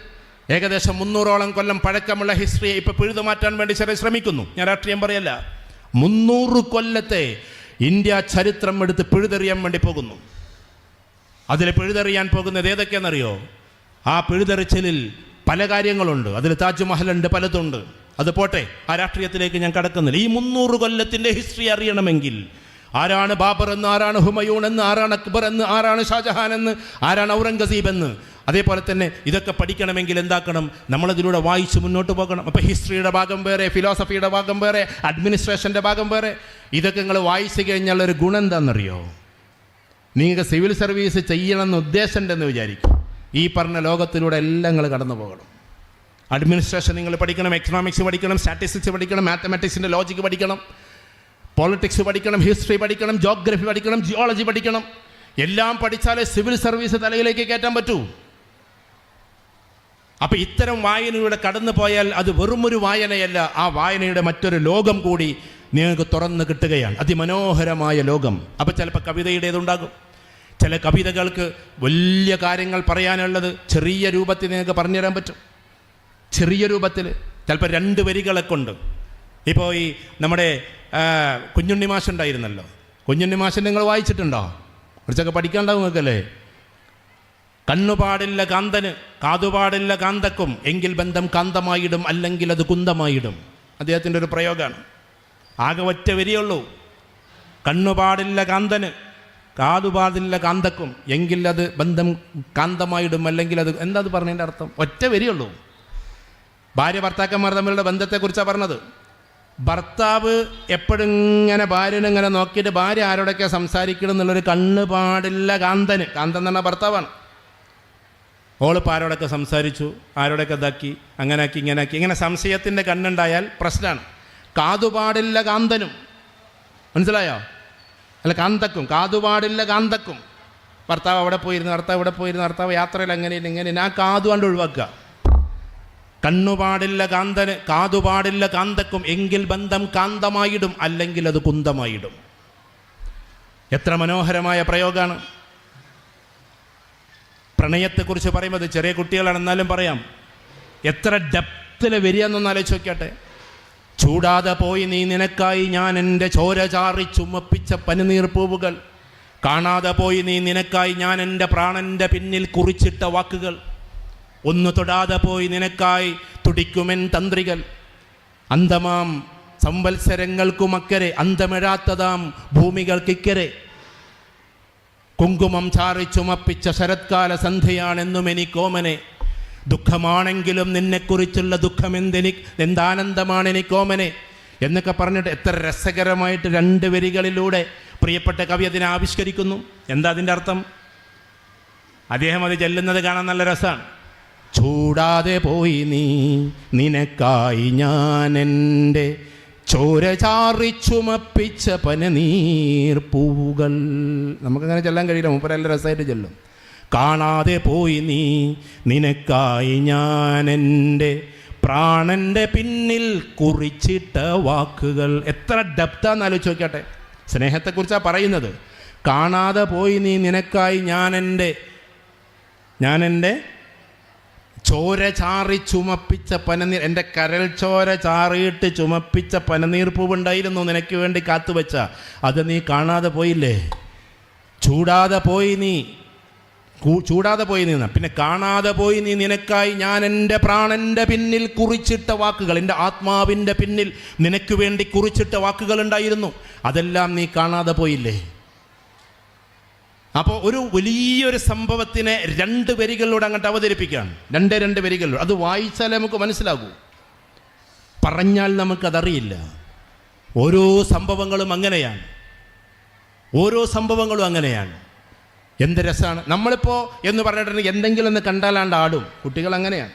ഏകദേശം 300ഓളം കൊല്ലം പഴക്കമുള്ള ഹിസ്റ്ററിയെ ഇപ്പോൾ പിഴുതു മാറ്റാൻ വേണ്ടി ചിലർ ശ്രമിക്കുന്നു. ഞാൻ രാഷ്ട്രീയം പറയല്ല. 300 കൊല്ലത്തെ ഇന്ത്യ ചരിത്രം എടുത്ത് പിഴുതെറിയാൻ വേണ്ടി പോകുന്നു. അതിൽ പിഴുതെറിയാൻ പോകുന്നത് ഏതൊക്കെയാണെന്നറിയോ? ആ പിഴുതെറിച്ചലിൽ പല കാര്യങ്ങളുണ്ട്. അതിൽ താജ്മഹലുണ്ട്, പലതുണ്ട്. അത് പോട്ടെ, ആ രാഷ്ട്രീയത്തിലേക്ക് ഞാൻ കടക്കുന്നില്ല. ഈ 300 കൊല്ലത്തിൻ്റെ ഹിസ്റ്ററി അറിയണമെങ്കിൽ ആരാണ് ബാബർ എന്ന്, ആരാണ് ഹുമയൂൺ എന്ന്, ആരാണ് അക്ബർ എന്ന്, ആരാണ് ഷാജഹാൻ എന്ന്, ആരാണ് ഔറംഗസീബ് എന്ന്, അതേപോലെ തന്നെ ഇതൊക്കെ പഠിക്കണമെങ്കിൽ എന്താക്കണം? നമ്മളതിലൂടെ വായിച്ച് മുന്നോട്ട് പോകണം. അപ്പോൾ ഹിസ്റ്ററിയുടെ ഭാഗം വേറെ, ഫിലോസഫിയുടെ ഭാഗം വേറെ, അഡ്മിനിസ്ട്രേഷൻ്റെ ഭാഗം വേറെ. ഇതൊക്കെ നിങ്ങൾ വായിച്ചു കഴിഞ്ഞാൽ ഒരു ഗുണം എന്താണെന്നറിയോ? നിങ്ങൾക്ക് സിവിൽ സർവീസ് ചെയ്യണമെന്ന് ഉദ്ദേശമുണ്ടെന്ന് വിചാരിക്കും. ഈ പറഞ്ഞ ലോകത്തിലൂടെ എല്ലാം നിങ്ങൾ കടന്നു പോകണം. അഡ്മിനിസ്ട്രേഷൻ നിങ്ങൾ പഠിക്കണം, എക്കണോമിക്സ് പഠിക്കണം, സ്റ്റാറ്റിസ്റ്റിക്സ് പഠിക്കണം, മാത്തമാറ്റിക്സിൻ്റെ ലോജിക്ക് പഠിക്കണം, പൊളിറ്റിക്സ് പഠിക്കണം, ഹിസ്റ്ററി പഠിക്കണം, ജോഗ്രഫി പഠിക്കണം, ജിയോളജി പഠിക്കണം. എല്ലാം പഠിച്ചാലേ സിവിൽ സർവീസ് തലയിലേക്ക് കയറ്റാൻ പറ്റൂ. അപ്പം ഇത്തരം വായനയുടെ കടന്നു പോയാൽ അത് വെറുമൊരു വായനയല്ല, ആ വായനയുടെ മറ്റൊരു ലോകം കൂടി നിങ്ങൾക്ക് തുറന്ന് കിട്ടുകയാണ്, അതിമനോഹരമായ ലോകം. അപ്പം ചിലപ്പോൾ കവിതയുടേതുണ്ടാകും. ചില കവിതകൾക്ക് വലിയ കാര്യങ്ങൾ പറയാനുള്ളത് ചെറിയ രൂപത്തിൽ നിങ്ങൾക്ക് പറഞ്ഞുതരാൻ പറ്റും. ചെറിയ രൂപത്തിൽ ചിലപ്പോൾ 2 വരികളെ കൊണ്ട്. ഇപ്പോൾ ഈ നമ്മുടെ കുഞ്ഞുണ്ണി മാഷുണ്ടായിരുന്നല്ലോ, കുഞ്ഞുണ്ണി മാഷ് നിങ്ങൾ വായിച്ചിട്ടുണ്ടോ? കുറച്ചൊക്കെ പഠിക്കാണ്ടാവും നിങ്ങൾക്കല്ലേ? കണ്ണുപാടില്ല കാന്തന് കാതുപാടില്ല കാന്തക്കും, എങ്കിൽ ബന്ധം കാന്തമായിടും അല്ലെങ്കിൽ അത് കുന്തമായിടും. അദ്ദേഹത്തിൻ്റെ ഒരു പ്രയോഗമാണ്. ആകെ ഒറ്റ വരിയുള്ളൂ. കണ്ണുപാടില്ല കാന്തന് കാതുപാടില്ല കാന്തക്കും, എങ്കിൽ അത് ബന്ധം കാന്തമായിടും അല്ലെങ്കിൽ അത് എന്താ അത് പറഞ്ഞതിൻ്റെ അർത്ഥം? ഒറ്റ വരിയുള്ളൂ. ഭാര്യ ഭർത്താക്കന്മാർ തമ്മിലുള്ള ബന്ധത്തെക്കുറിച്ചാണ് പറഞ്ഞത്. ഭർത്താവ് എപ്പോഴും ഇങ്ങനെ ഭാര്യനെ ഇങ്ങനെ നോക്കിയിട്ട് ഭാര്യ ആരോടൊക്കെ സംസാരിക്കണം എന്നുള്ളൊരു കണ്ണുപാടില്ല കാന്തന്. കാന്തൻ എന്ന് പറഞ്ഞാൽ ഭർത്താവാണ്. ഓളിപ്പോൾ ആരോടൊക്കെ സംസാരിച്ചു, ആരോടൊക്കെ ഇതാക്കി, അങ്ങനെ ആക്കി ഇങ്ങനെ ആക്കി, ഇങ്ങനെ സംശയത്തിൻ്റെ കണ്ണുണ്ടായാൽ പ്രശ്നമാണ്. കാതുപാടില്ല കാന്തനും, മനസ്സിലായോ? അല്ല, കാന്തക്കും. കാതുപാടില്ല കാന്തക്കും. ഭർത്താവ് അവിടെ പോയിരുന്നു, ഭർത്താവ് ഇവിടെ പോയിരുന്നു, ഭർത്താവ് യാത്രയിൽ അങ്ങനെയില്ല ഇങ്ങനെ, ആ കാതു കണ്ട് ഒഴിവാക്കുക. കണ്ണുപാടില്ല കാന്തന് കാതുപാടില്ല കാന്തക്കും, എങ്കിൽ ബന്ധം കാന്തമായിടും അല്ലെങ്കിൽ അത് കുന്തമായിടും. എത്ര മനോഹരമായ പ്രയോഗമാണ്. പ്രണയത്തെക്കുറിച്ച് പറയുമ്പോൾ ചെറിയ കുട്ടികളാണെന്നാലും പറയാം. എത്ര ഡെപ്തിൽ വരികയെന്നൊന്ന് ആലോചിച്ച് നോക്കിയാട്ടെ. ചൂടാതെ പോയി നീ നിനക്കായി ഞാൻ എൻ്റെ ചോര ചാറി ചുമപ്പിച്ച പനിനീർ പൂവുകൾ, കാണാതെ പോയി നീ നിനക്കായി ഞാൻ എൻ്റെ പ്രാണൻ്റെ പിന്നിൽ കുറിച്ചിട്ട വാക്കുകൾ, ഒന്ന് തൊടാതെ പോയി നിനക്കായി തുടിക്കുമെൻ തന്ത്രികൾ, അന്തമാം സംവത്സരങ്ങൾക്കുമക്കരെ അന്തമിഴാത്തതാം ഭൂമികൾക്കിക്കരെ, കുങ്കുമം ചാറി ചുമപ്പിച്ച ശരത്കാല സന്ധ്യയാണെന്നും എനിക്കോമനെ, ദുഃഖമാണെങ്കിലും നിന്നെക്കുറിച്ചുള്ള ദുഃഖം എന്താനന്ദമാണ് എനിക്കോമനെ എന്നൊക്കെ പറഞ്ഞിട്ട് എത്ര രസകരമായിട്ട് 2 വരികളിലൂടെ പ്രിയപ്പെട്ട കവി അതിനെ ആവിഷ്കരിക്കുന്നു. എന്താ അതിൻ്റെ അർത്ഥം? അദ്ദേഹം അത് ചെല്ലുന്നത് കാണാൻ നല്ല രസമാണ്. ചൂടാതെ പോയി നീ നിനക്കായി ഞാൻ എൻ്റെ ചോര ചാറി ചുമപ്പിച്ച പനിനീർ പൂവുകൾ. നമുക്കങ്ങനെ ചെല്ലാൻ കഴിയില്ല, മൂപ്പരെല്ലാം രസമായിട്ട് ചെല്ലും. കാണാതെ പോയി നീ നിനക്കായി ഞാൻ എൻ്റെ പ്രാണൻ്റെ പിന്നിൽ കുറിച്ചിട്ട വാക്കുകൾ. എത്ര ഡെപ്താന്ന് ആലോചിച്ച് നോക്കിയാട്ടെ. സ്നേഹത്തെക്കുറിച്ചാണ് പറയുന്നത്. കാണാതെ പോയി നീ നിനക്കായി ഞാൻ എൻ്റെ ചോര ചാറി ചുമപ്പിച്ച പനിനീർ, എൻ്റെ കരൾ ചോര ചാറിയിട്ട് ചുമപ്പിച്ച പനിനീർ പൂവുണ്ടായിരുന്നു നിനക്ക് വേണ്ടി കാത്തുവെച്ച, അത് നീ കാണാതെ പോയില്ലേ. ചൂടാതെ പോയി നീ പിന്നെ കാണാതെ പോയി നീ നിനക്കായി ഞാൻ എൻ്റെ പ്രാണൻ്റെ പിന്നിൽ കുറിച്ചിട്ട വാക്കുകൾ, എൻ്റെ ആത്മാവിൻ്റെ പിന്നിൽ നിനക്ക് വേണ്ടി കുറിച്ചിട്ട വാക്കുകൾ ഉണ്ടായിരുന്നു, അതെല്ലാം നീ കാണാതെ പോയില്ലേ. അപ്പോൾ ഒരു വലിയൊരു സംഭവത്തിനെ 2 വരികളിലൂടെ അങ്ങോട്ട് അവതരിപ്പിക്കുകയാണ്. 2 വരികളിലൂടെ. അത് വായിച്ചാലേ നമുക്ക് മനസ്സിലാകൂ, പറഞ്ഞാൽ നമുക്കതറിയില്ല. ഓരോ സംഭവങ്ങളും അങ്ങനെയാണ്. എന്ത് രസമാണ്. നമ്മളിപ്പോൾ എന്ന് പറഞ്ഞിട്ടുണ്ടെങ്കിൽ എന്തെങ്കിലും ഒന്ന് കണ്ടാലാണ്ട് ആടും. കുട്ടികൾ അങ്ങനെയാണ്.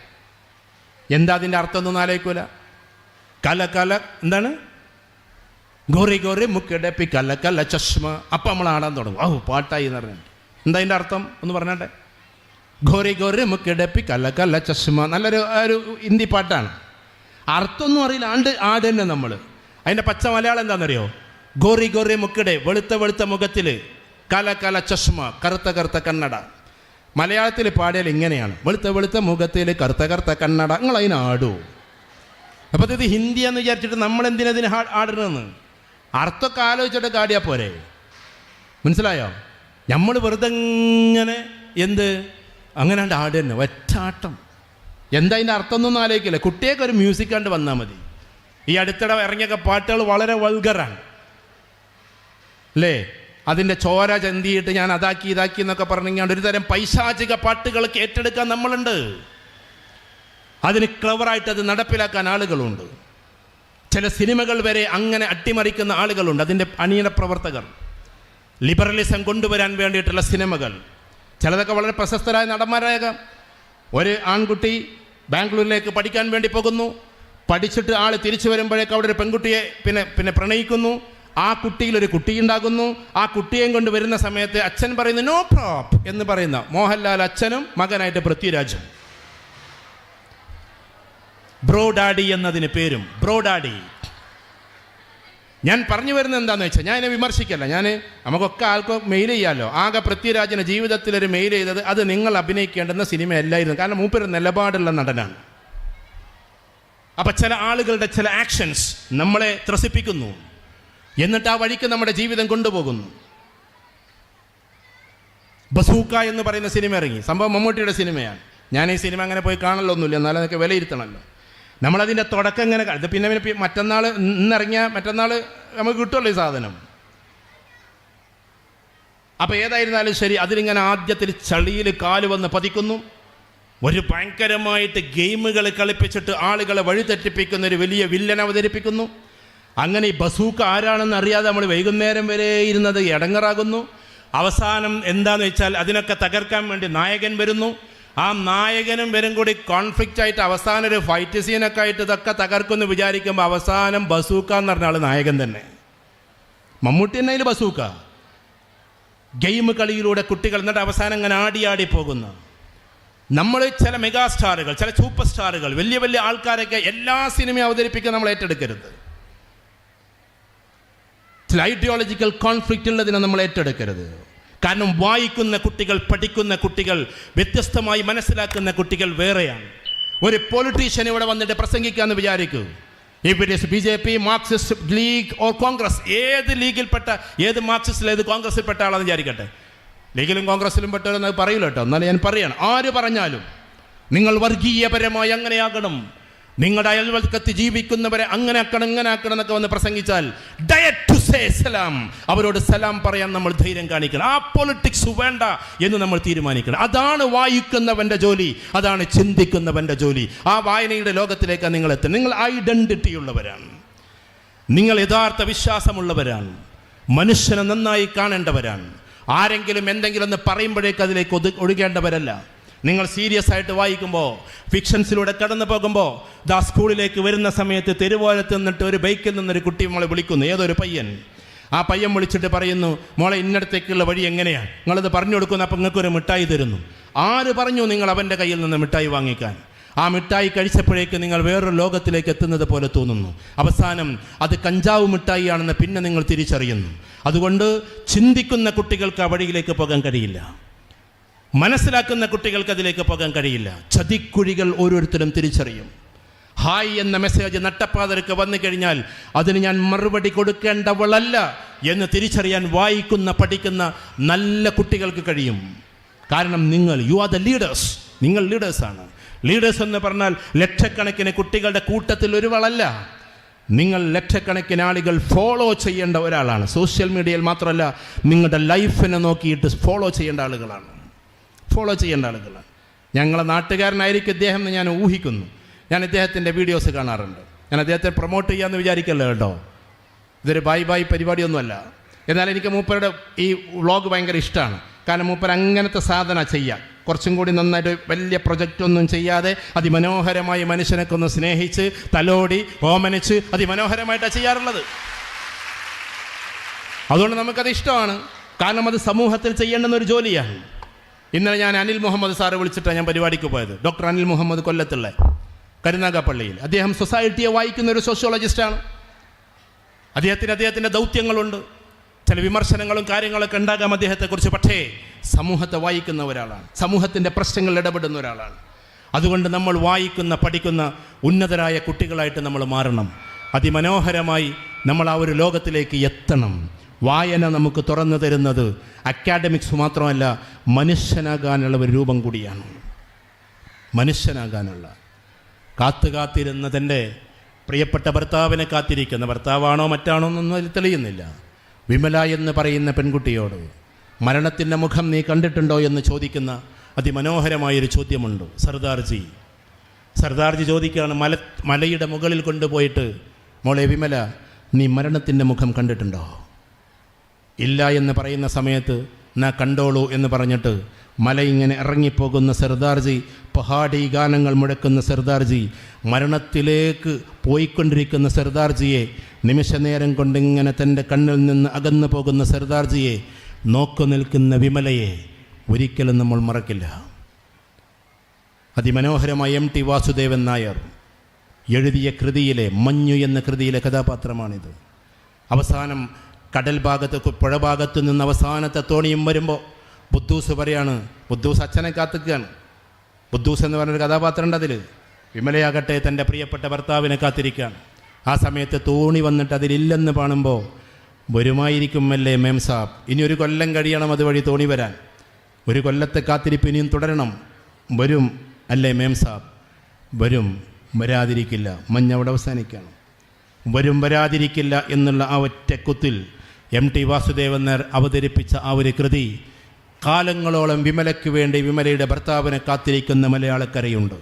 എന്താ അതിൻ്റെ അർത്ഥം ഒന്നും ആലോചിക്കൂല. എന്താണ് ഗോറി ഗോറി മുക്കിടപ്പി കല്ല ചഷ്മ. അപ്പം നമ്മൾ ആടാൻ തുടങ്ങും. പാട്ടായി എന്ന് പറഞ്ഞിട്ട് എന്താ അതിൻ്റെ അർത്ഥം ഒന്ന് പറഞ്ഞാട്ടെ. ഗോറി ഗോറി മുക്കിടപ്പി കല്ല ചഷ്മ. നല്ലൊരു ഹിന്ദി പാട്ടാണ്. അർത്ഥമൊന്നും അറിയില്ല, ആട് തന്നെ നമ്മൾ. അതിൻ്റെ പച്ച മലയാളം എന്താണെന്നറിയോ? ഗോറി ഗോറി മുക്കിടെ, വെളുത്ത മുഖത്തിൽ, കല ചഷ്മ, കറുത്ത കണ്ണട. മലയാളത്തിൽ പാടിയാൽ ഇങ്ങനെയാണ്, വെളുത്ത മുഖത്തിൽ കറുത്ത കണ്ണട. നിങ്ങൾ അതിനാടൂ. അപ്പോൾ ഇത് ഹിന്ദിയാന്ന് വിചാരിച്ചിട്ട് നമ്മൾ എന്തിനതിന് ആടണമെന്ന് അർത്ഥമൊക്കെ ആലോചിച്ചിട്ട് കാടിയാൽ പോരെ. മനസ്സിലായോ? നമ്മൾ വെറുതെ ഇങ്ങനെ അങ്ങനെ ആട് തന്നെ ഒറ്റാട്ടം. എന്താ അതിൻ്റെ അർത്ഥം ഒന്നും ആലോചിക്കില്ല. കുട്ടിയൊക്കെ ഒരു മ്യൂസിക് കണ്ട് വന്നാൽ മതി. ഈ അടുത്തിടെ ഇറങ്ങിയൊക്കെ പാട്ടുകൾ വളരെ വൾഗറാണ് അല്ലേ? അതിൻ്റെ ചോര ചന്തിയിട്ട് ഞാൻ അതാക്കി ഇതാക്കി എന്നൊക്കെ പറഞ്ഞാണ്ട് ഒരു തരം പൈശാചിക പാട്ടുകളൊക്കെ ഏറ്റെടുക്കാൻ നമ്മളുണ്ട്. അതിന് ക്ലവറായിട്ട് അത് നടപ്പിലാക്കാൻ ആളുകളുണ്ട്. ചില സിനിമകൾ വരെ അങ്ങനെ അട്ടിമറിക്കുന്ന ആളുകളുണ്ട്. അതിൻ്റെ അണിയറ പ്രവർത്തകർ. ലിബറലിസം കൊണ്ടുവരാൻ വേണ്ടിയിട്ടുള്ള സിനിമകൾ, ചിലതൊക്കെ വളരെ പ്രശസ്തരായ നടന്മാരായേക്കാം. ഒരു ആൺകുട്ടി ബാംഗ്ലൂരിലേക്ക് പഠിക്കാൻ വേണ്ടി പോകുന്നു. പഠിച്ചിട്ട് ആൾ തിരിച്ചു വരുമ്പോഴേക്ക് അവിടെ ഒരു പെൺകുട്ടിയെ പിന്നെ പ്രണയിക്കുന്നു. ആ കുട്ടിയിലൊരു കുട്ടിയുണ്ടാകുന്നു. ആ കുട്ടിയെയും കൊണ്ട് വരുന്ന സമയത്ത് അച്ഛൻ പറയുന്നു നോ പ്രോപ്പ് എന്ന് പറയുന്ന മോഹൻലാൽ അച്ഛനും മകനായിട്ട് പൃഥ്വിരാജും. ബ്രോ ഡാഡി എന്നതിന് പേരും ബ്രോ ഡാഡി. ഞാൻ പറഞ്ഞു വരുന്നത് എന്താണെന്ന് വെച്ചാൽ, ഞാൻ എന്നെ വിമർശിക്കല്ല, നമുക്കൊക്കെ ആൾക്കോ മെയിൽ ചെയ്യാമല്ലോ. ആകെ പൃഥ്വിരാജിന് ജീവിതത്തിലൊരു മെയിൽ ചെയ്തത് അത് നിങ്ങൾ അഭിനയിക്കേണ്ടുന്ന സിനിമയല്ലായിരുന്നു. കാരണം മൂപ്പര് നിലപാടുള്ള നടനാണ്. അപ്പം ചില ആളുകളുടെ ചില ആക്ഷൻസ് നമ്മളെ ത്രസിപ്പിക്കുന്നു, എന്നിട്ട് ആ വഴിക്ക് നമ്മുടെ ജീവിതം കൊണ്ടുപോകുന്നു. ബസൂക്ക എന്ന് പറയുന്ന സിനിമ ഇറങ്ങി. സംഭവം മമ്മൂട്ടിയുടെ സിനിമയാണ്. ഞാൻ ഈ സിനിമ അങ്ങനെ പോയി കാണലൊന്നുമില്ല, എന്നാലും അതൊക്കെ വിലയിരുത്തണമല്ലോ. നമ്മളതിൻ്റെ തുടക്കം ഇങ്ങനെ ഇത് പിന്നെ മറ്റന്നാൾ ഇന്നിറങ്ങിയ മറ്റന്നാൾ നമുക്ക് കിട്ടുമല്ലോ ഈ സാധനം. അപ്പോൾ ഏതായിരുന്നാലും ശരി, അതിലിങ്ങനെ ആദ്യത്തിൽ ചളിയിൽ കാല് വന്ന് പതിക്കുന്നു. ഒരു ഭയങ്കരമായിട്ട് ഗെയിമുകൾ കളിപ്പിച്ചിട്ട് ആളുകളെ വഴിതെറ്റിപ്പിക്കുന്ന ഒരു വലിയ വില്ലൻ അവതരിപ്പിക്കുന്നു. അങ്ങനെ ഈ ബസൂക്ക ആരാണെന്ന് അറിയാതെ നമ്മൾ വൈകുന്നേരം വരെ ഇരുന്നത് ഇടങ്ങറാകുന്നു. അവസാനം എന്താണെന്ന് വെച്ചാൽ അതിനൊക്കെ തകർക്കാൻ വേണ്ടി നായകൻ വരുന്നു. ആ നായകനും വരും കൂടി കോൺഫ്ലിക്റ്റ് ആയിട്ട് അവസാനം ഒരു ഫൈറ്റ് സീനൊക്കെ ആയിട്ട് ഇതൊക്കെ തകർക്കുമെന്ന് വിചാരിക്കുമ്പോൾ അവസാനം ബസൂക്ക എന്ന് പറഞ്ഞ ആൾ നായകൻ തന്നെ. മമ്മൂട്ടി തന്നെ അതിൽ ബസൂക്ക. ഗെയിം കളിയിലൂടെ കുട്ടികൾ എന്നിട്ട് അവസാനം ഇങ്ങനെ ആടി പോകുന്നു. നമ്മൾ ചില മെഗാ സ്റ്റാറുകൾ, ചില സൂപ്പർ സ്റ്റാറുകൾ, വലിയ വലിയ ആൾക്കാരൊക്കെ എല്ലാ സിനിമയും അവതരിപ്പിക്കാൻ നമ്മൾ ഏറ്റെടുക്കരുത്. ചില ഐഡിയോളജിക്കൽ കോൺഫ്ലിക്റ്റ് ഉള്ളതിനെ നമ്മൾ ഏറ്റെടുക്കരുത്. കാരണം വായിക്കുന്ന കുട്ടികൾ, പഠിക്കുന്ന കുട്ടികൾ, വ്യത്യസ്തമായി മനസ്സിലാക്കുന്ന കുട്ടികൾ വേറെയാണ്. ഒരു പൊളിറ്റീഷ്യൻ ഇവിടെ വന്നിട്ട് പ്രസംഗിക്കാമെന്ന് വിചാരിക്കൂ. If it is BJP, Marxist league or Congress, ഏത് ലീഗിൽപ്പെട്ട, ഏത് മാർക്സിസ്റ്റിൽ ഏത് കോൺഗ്രസിൽപ്പെട്ട ആളാണെന്ന് വിചാരിക്കട്ടെ. ലീഗിലും കോൺഗ്രസിലും പെട്ടവരെന്ന് പറയൂല കേട്ടോ, എന്നാലും ഞാൻ പറയണം. ആര് പറഞ്ഞാലും നിങ്ങൾ വർഗീയപരമായി അങ്ങനെയാകണം, നിങ്ങളുടെ അയൽവക്കത്ത് ജീവിക്കുന്നവരെ അങ്ങനെ ആക്കണം ഇങ്ങനെ ആക്കണം എന്നൊക്കെ വന്ന് പ്രസംഗിച്ചാൽ ഡയറ്റ് ടു സേ സലാം, അവരോട് സലാം പറയാൻ നമ്മൾ ധൈര്യം കാണിക്കണം. ആ പൊളിറ്റിക്സ് വേണ്ട എന്ന് നമ്മൾ തീരുമാനിക്കണം. അതാണ് വായിക്കുന്നവൻ്റെ ജോലി, അതാണ് ചിന്തിക്കുന്നവൻ്റെ ജോലി. ആ വായനയുടെ ലോകത്തിലേക്കാണ് നിങ്ങൾ എത്തുന്നത്. നിങ്ങൾ ഐഡൻറ്റിറ്റി ഉള്ളവരാണ്, നിങ്ങൾ യഥാർത്ഥ വിശ്വാസമുള്ളവരാണ്, മനുഷ്യനെ നന്നായി കാണേണ്ടവരാണ്. ആരെങ്കിലും എന്തെങ്കിലും എന്ന് പറയുമ്പോഴേക്ക് അതിലേക്ക് ഒഴുകേണ്ടവരല്ല. നിങ്ങൾ സീരിയസ് ആയിട്ട് വായിക്കുമ്പോൾ, ഫിക്ഷൻസിലൂടെ കടന്നു പോകുമ്പോൾ, സ്കൂളിലേക്ക് വരുന്ന സമയത്ത് തെരുവോരത്ത് നിന്നിട്ട് ഒരു ബൈക്കിൽ നിന്നൊരു കുട്ടി നമ്മളെ വിളിക്കുന്നു, ഏതൊരു പയ്യൻ. ആ പയ്യൻ വിളിച്ചിട്ട് പറയുന്നു, മോളെ ഇന്നടത്തേക്കുള്ള വഴി എങ്ങനെയാണ്, നിങ്ങളത് പറഞ്ഞു കൊടുക്കുന്നു, അപ്പം നിങ്ങൾക്കൊരു മിഠായി തരുന്നു. ആര് പറഞ്ഞു നിങ്ങൾ അവൻ്റെ കയ്യിൽ നിന്ന് മിഠായി വാങ്ങിക്കാൻ? ആ മിഠായി കഴിച്ചപ്പോഴേക്ക് നിങ്ങൾ വേറൊരു ലോകത്തിലേക്ക് എത്തുന്നത് പോലെ തോന്നുന്നു. അവസാനം അത് കഞ്ചാവ് മിഠായിയാണെന്ന് പിന്നെ നിങ്ങൾ തിരിച്ചറിയുന്നു. അതുകൊണ്ട് ചിന്തിക്കുന്ന കുട്ടികൾക്ക് ആ വഴിയിലേക്ക് പോകാൻ കഴിയില്ല, മനസ്സിലാക്കുന്ന കുട്ടികൾക്ക് അതിലേക്ക് പോകാൻ കഴിയില്ല. ചതിക്കുഴികൾ ഓരോരുത്തരും തിരിച്ചറിയും. ഹായ് എന്ന മെസ്സേജ് നട്ടപ്പാതർക്ക് വന്നു കഴിഞ്ഞാൽ അതിന് ഞാൻ മറുപടി കൊടുക്കേണ്ടവളല്ല എന്ന് തിരിച്ചറിയാൻ വായിക്കുന്ന, പഠിക്കുന്ന നല്ല കുട്ടികൾക്ക് കഴിയും. കാരണം യു ആർ ദ ലീഡേഴ്സ്, നിങ്ങൾ ലീഡേഴ്സാണ്. ലീഡേഴ്സ് എന്ന് പറഞ്ഞാൽ ലക്ഷക്കണക്കിന് കുട്ടികളുടെ കൂട്ടത്തിൽ ഒരുവളല്ല, നിങ്ങൾ ലക്ഷക്കണക്കിന് ആളുകൾ ഫോളോ ചെയ്യേണ്ട ഒരാളാണ്. സോഷ്യൽ മീഡിയയിൽ മാത്രമല്ല, നിങ്ങളുടെ ലൈഫിനെ നോക്കിയിട്ട് ഫോളോ ചെയ്യേണ്ട ആളുകളാണ്. ഞങ്ങളെ നാട്ടുകാരനായിരിക്കും ഇദ്ദേഹം എന്ന് ഞാൻ ഊഹിക്കുന്നു. ഞാൻ ഇദ്ദേഹത്തിൻ്റെ വീഡിയോസ് കാണാറുണ്ട്. ഞാൻ അദ്ദേഹത്തെ പ്രൊമോട്ട് ചെയ്യാമെന്ന് വിചാരിക്കല്ലോ കേട്ടോ, ഇതൊരു ബൈ പരിപാടിയൊന്നുമല്ല. എന്നാൽ എനിക്ക് മൂപ്പരുടെ ഈ വ്ളോഗ് ഭയങ്കര ഇഷ്ടമാണ്. കാരണം മൂപ്പർ അങ്ങനത്തെ സാധന ചെയ്യാം, കുറച്ചും കൂടി നന്നായിട്ട് വലിയ പ്രൊജക്റ്റൊന്നും ചെയ്യാതെ അതിമനോഹരമായി മനുഷ്യനൊക്കെ ഒന്ന് സ്നേഹിച്ച് തലോടി ഓമനിച്ച് അതിമനോഹരമായിട്ടാണ് ചെയ്യാറുള്ളത്. അതുകൊണ്ട് നമുക്കത് ഇഷ്ടമാണ്. കാരണം അത് സമൂഹത്തിൽ ചെയ്യേണ്ടുന്ന ഒരു ജോലിയാണ്. ഇന്നലെ ഞാൻ അനിൽ മുഹമ്മദ് സാറ് വിളിച്ചിട്ടാണ് ഞാൻ പരിപാടിക്ക് പോയത്. ഡോക്ടർ അനിൽ മുഹമ്മദ്, കൊല്ലത്തുള്ള കരുനാഗപ്പള്ളിയിൽ. അദ്ദേഹം സൊസൈറ്റിയെ വായിക്കുന്ന ഒരു സോഷ്യോളജിസ്റ്റാണ്. അദ്ദേഹത്തിൻ്റെ ദൗത്യങ്ങളുണ്ട്, ചില വിമർശനങ്ങളും കാര്യങ്ങളൊക്കെ ഉണ്ടാകാം അദ്ദേഹത്തെക്കുറിച്ച്. പക്ഷേ സമൂഹത്തെ വായിക്കുന്ന ഒരാളാണ്, സമൂഹത്തിൻ്റെ പ്രശ്നങ്ങളിൽ ഇടപെടുന്ന ഒരാളാണ്. അതുകൊണ്ട് നമ്മൾ വായിക്കുന്ന, പഠിക്കുന്ന ഉന്നതരായ കുട്ടികളായിട്ട് നമ്മൾ മാറണം. അതിമനോഹരമായി നമ്മൾ ആ ഒരു ലോകത്തിലേക്ക് എത്തണം. വായന നമുക്ക് തുറന്നു തരുന്നത് അക്കാഡമിക്സ് മാത്രമല്ല, മനുഷ്യനാകാനുള്ള ഒരു രൂപം കൂടിയാണ്. മനുഷ്യനാകാനുള്ള കാത്തിരുന്ന തൻ്റെ പ്രിയപ്പെട്ട ഭർത്താവിനെ കാത്തിരിക്കുന്ന, ഭർത്താവാണോ മറ്റാണോ എന്നൊന്നും അതിൽ തെളിയുന്നില്ല, വിമല എന്ന് പറയുന്ന പെൺകുട്ടിയോട് മരണത്തിൻ്റെ മുഖം നീ കണ്ടിട്ടുണ്ടോ എന്ന് ചോദിക്കുന്ന അതിമനോഹരമായൊരു ചോദ്യമുണ്ട്. സർദാർജി ചോദിക്കുകയാണ്, മലയുടെ മുകളിൽ കൊണ്ടുപോയിട്ട്, മോളെ വിമല, നീ മരണത്തിൻ്റെ മുഖം കണ്ടിട്ടുണ്ടോ? ഇല്ല എന്ന് പറയുന്ന സമയത്ത് എന്നാ കണ്ടോളൂ എന്ന് പറഞ്ഞിട്ട് മല ഇങ്ങനെ ഇറങ്ങിപ്പോകുന്ന സർദാർജി, പഹാഡി ഗാനങ്ങൾ മുഴക്കുന്ന സർദാർജി, മരണത്തിലേക്ക് പോയിക്കൊണ്ടിരിക്കുന്ന സർദാർജിയെ, നിമിഷനേരം കൊണ്ടിങ്ങനെ തൻ്റെ കണ്ണിൽ നിന്ന് അകന്നു പോകുന്ന സർദാർജിയെ നോക്കു നിൽക്കുന്ന വിമലയെ ഒരിക്കലും നമ്മൾ മറക്കില്ല. അതിമനോഹരമായ എം ടി വാസുദേവൻ നായർ എഴുതിയ കൃതിയിലെ മഞ്ഞു എന്ന കൃതിയിലെ കഥാപാത്രമാണിത്. അവസാനം കടൽ ഭാഗത്ത്, പുഴഭാഗത്തു നിന്ന് അവസാനത്തെ തോണിയും വരുമ്പോൾ ബുദ്ധൂസ് പറയാണ്, ബുദ്ധൂസ് അച്ഛനെ കാത്തിക്കുകയാണ്. ബുദ്ധൂസ് എന്ന് പറഞ്ഞൊരു കഥാപാത്രം ഉണ്ട് അതിൽ. വിമലയാകട്ടെ തൻ്റെ പ്രിയപ്പെട്ട ഭർത്താവിനെ കാത്തിരിക്കുകയാണ്. ആ സമയത്ത് തോണി വന്നിട്ട് അതിലില്ലെന്ന് കാണുമ്പോൾ, വരുമായിരിക്കുമല്ലേ മേം സാബ്, ഇനി ഒരു കൊല്ലം കഴിയണം അതുവഴി തോണി വരാൻ, ഒരു കൊല്ലത്തെ കാത്തിരിപ്പ് ഇനിയും തുടരണം, വരും അല്ലേ മേം സാബ്, വരും, വരാതിരിക്കില്ല. മഞ്ഞവിടെ അവസാനിക്കുകയാണ്. വരും, വരാതിരിക്കില്ല എന്നുള്ള ആ ഒറ്റക്കുത്തിൽ എം ടി വാസുദേവൻ നായർ അവതരിപ്പിച്ച ആ ഒരു കൃതി കാലങ്ങളോളം വിമലയ്ക്ക് വേണ്ടി, വിമലയുടെ ഭർത്താവിനെ കാത്തിരിക്കുന്ന മലയാളക്കരയുണ്ട്.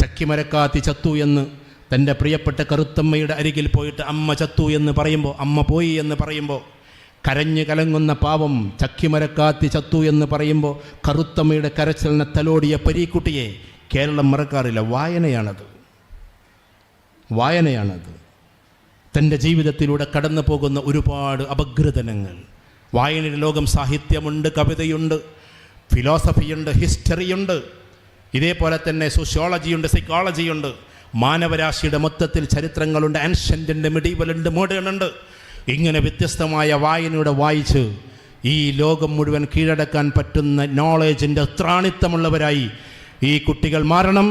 ചക്കിമരക്കാത്തി ചത്തു എന്ന് തൻ്റെ പ്രിയപ്പെട്ട കറുത്തമ്മയുടെ അരികിൽ പോയിട്ട് അമ്മ ചത്തു എന്ന് പറയുമ്പോൾ, അമ്മ പോയി എന്ന് പറയുമ്പോൾ കരഞ്ഞു കലങ്ങുന്ന പാവം ചക്കിമരക്കാത്തി ചത്തു എന്ന് പറയുമ്പോൾ കറുത്തമ്മയുടെ കരച്ചിലിനെ തലോടിയ പരീക്കുട്ടിയെ കേരളം മറക്കാറില്ല. വായനയാണത്. തൻ്റെ ജീവിതത്തിലൂടെ കടന്നു പോകുന്ന ഒരുപാട് അപഗ്രഥനങ്ങൾ. വായനയുടെ ലോകം സാഹിത്യമുണ്ട്, കവിതയുണ്ട്, ഫിലോസഫിയുണ്ട്, ഹിസ്റ്ററിയുണ്ട്, ഇതേപോലെ തന്നെ സോഷ്യോളജിയുണ്ട്, സൈക്കോളജിയുണ്ട്, മാനവരാശിയുടെ മൊത്തത്തിൽ ചരിത്രങ്ങളുണ്ട്, ആൻഷ്യൻ്റുണ്ട്, മിഡീവലുണ്ട്, മോഡേണുണ്ട്. ഇങ്ങനെ വ്യത്യസ്തമായ വായനയുടെ വായിച്ച് ഈ ലോകം മുഴുവൻ കീഴടക്കാൻ പറ്റുന്ന നോളേജിൻ്റെ ത്രാണിത്തമുള്ളവരായി ഈ കുട്ടികൾ മാറണം.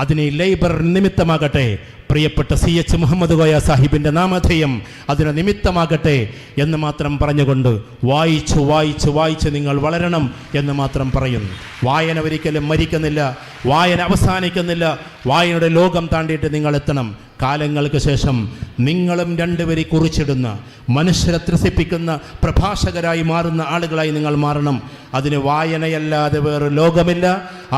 അതിന് ലേബർ നിമിത്തമാകട്ടെ. പ്രിയപ്പെട്ട CH മുഹമ്മദ് കോയ സാഹിബിൻ്റെ നാമധേയം അതിന് നിമിത്തമാകട്ടെ എന്ന് മാത്രം പറഞ്ഞുകൊണ്ട് വായിച്ച് വായിച്ച് വായിച്ച് നിങ്ങൾ വളരണം എന്ന് മാത്രം പറയുന്നു. വായന ഒരിക്കലും മരിക്കുന്നില്ല, വായന അവസാനിക്കുന്നില്ല. വായനയുടെ ലോകം താണ്ടിയിട്ട് നിങ്ങൾ എത്തണം. കാലങ്ങൾക്ക് ശേഷം നിങ്ങളും രണ്ടുപേരെ കുറിച്ചിടുന്ന, മനുഷ്യരെ ത്രസിപ്പിക്കുന്ന പ്രഭാഷകരായി മാറുന്ന ആളുകളായി നിങ്ങൾ മാറണം. അതിന് വായനയല്ലാതെ വേറെ ലോകമില്ല.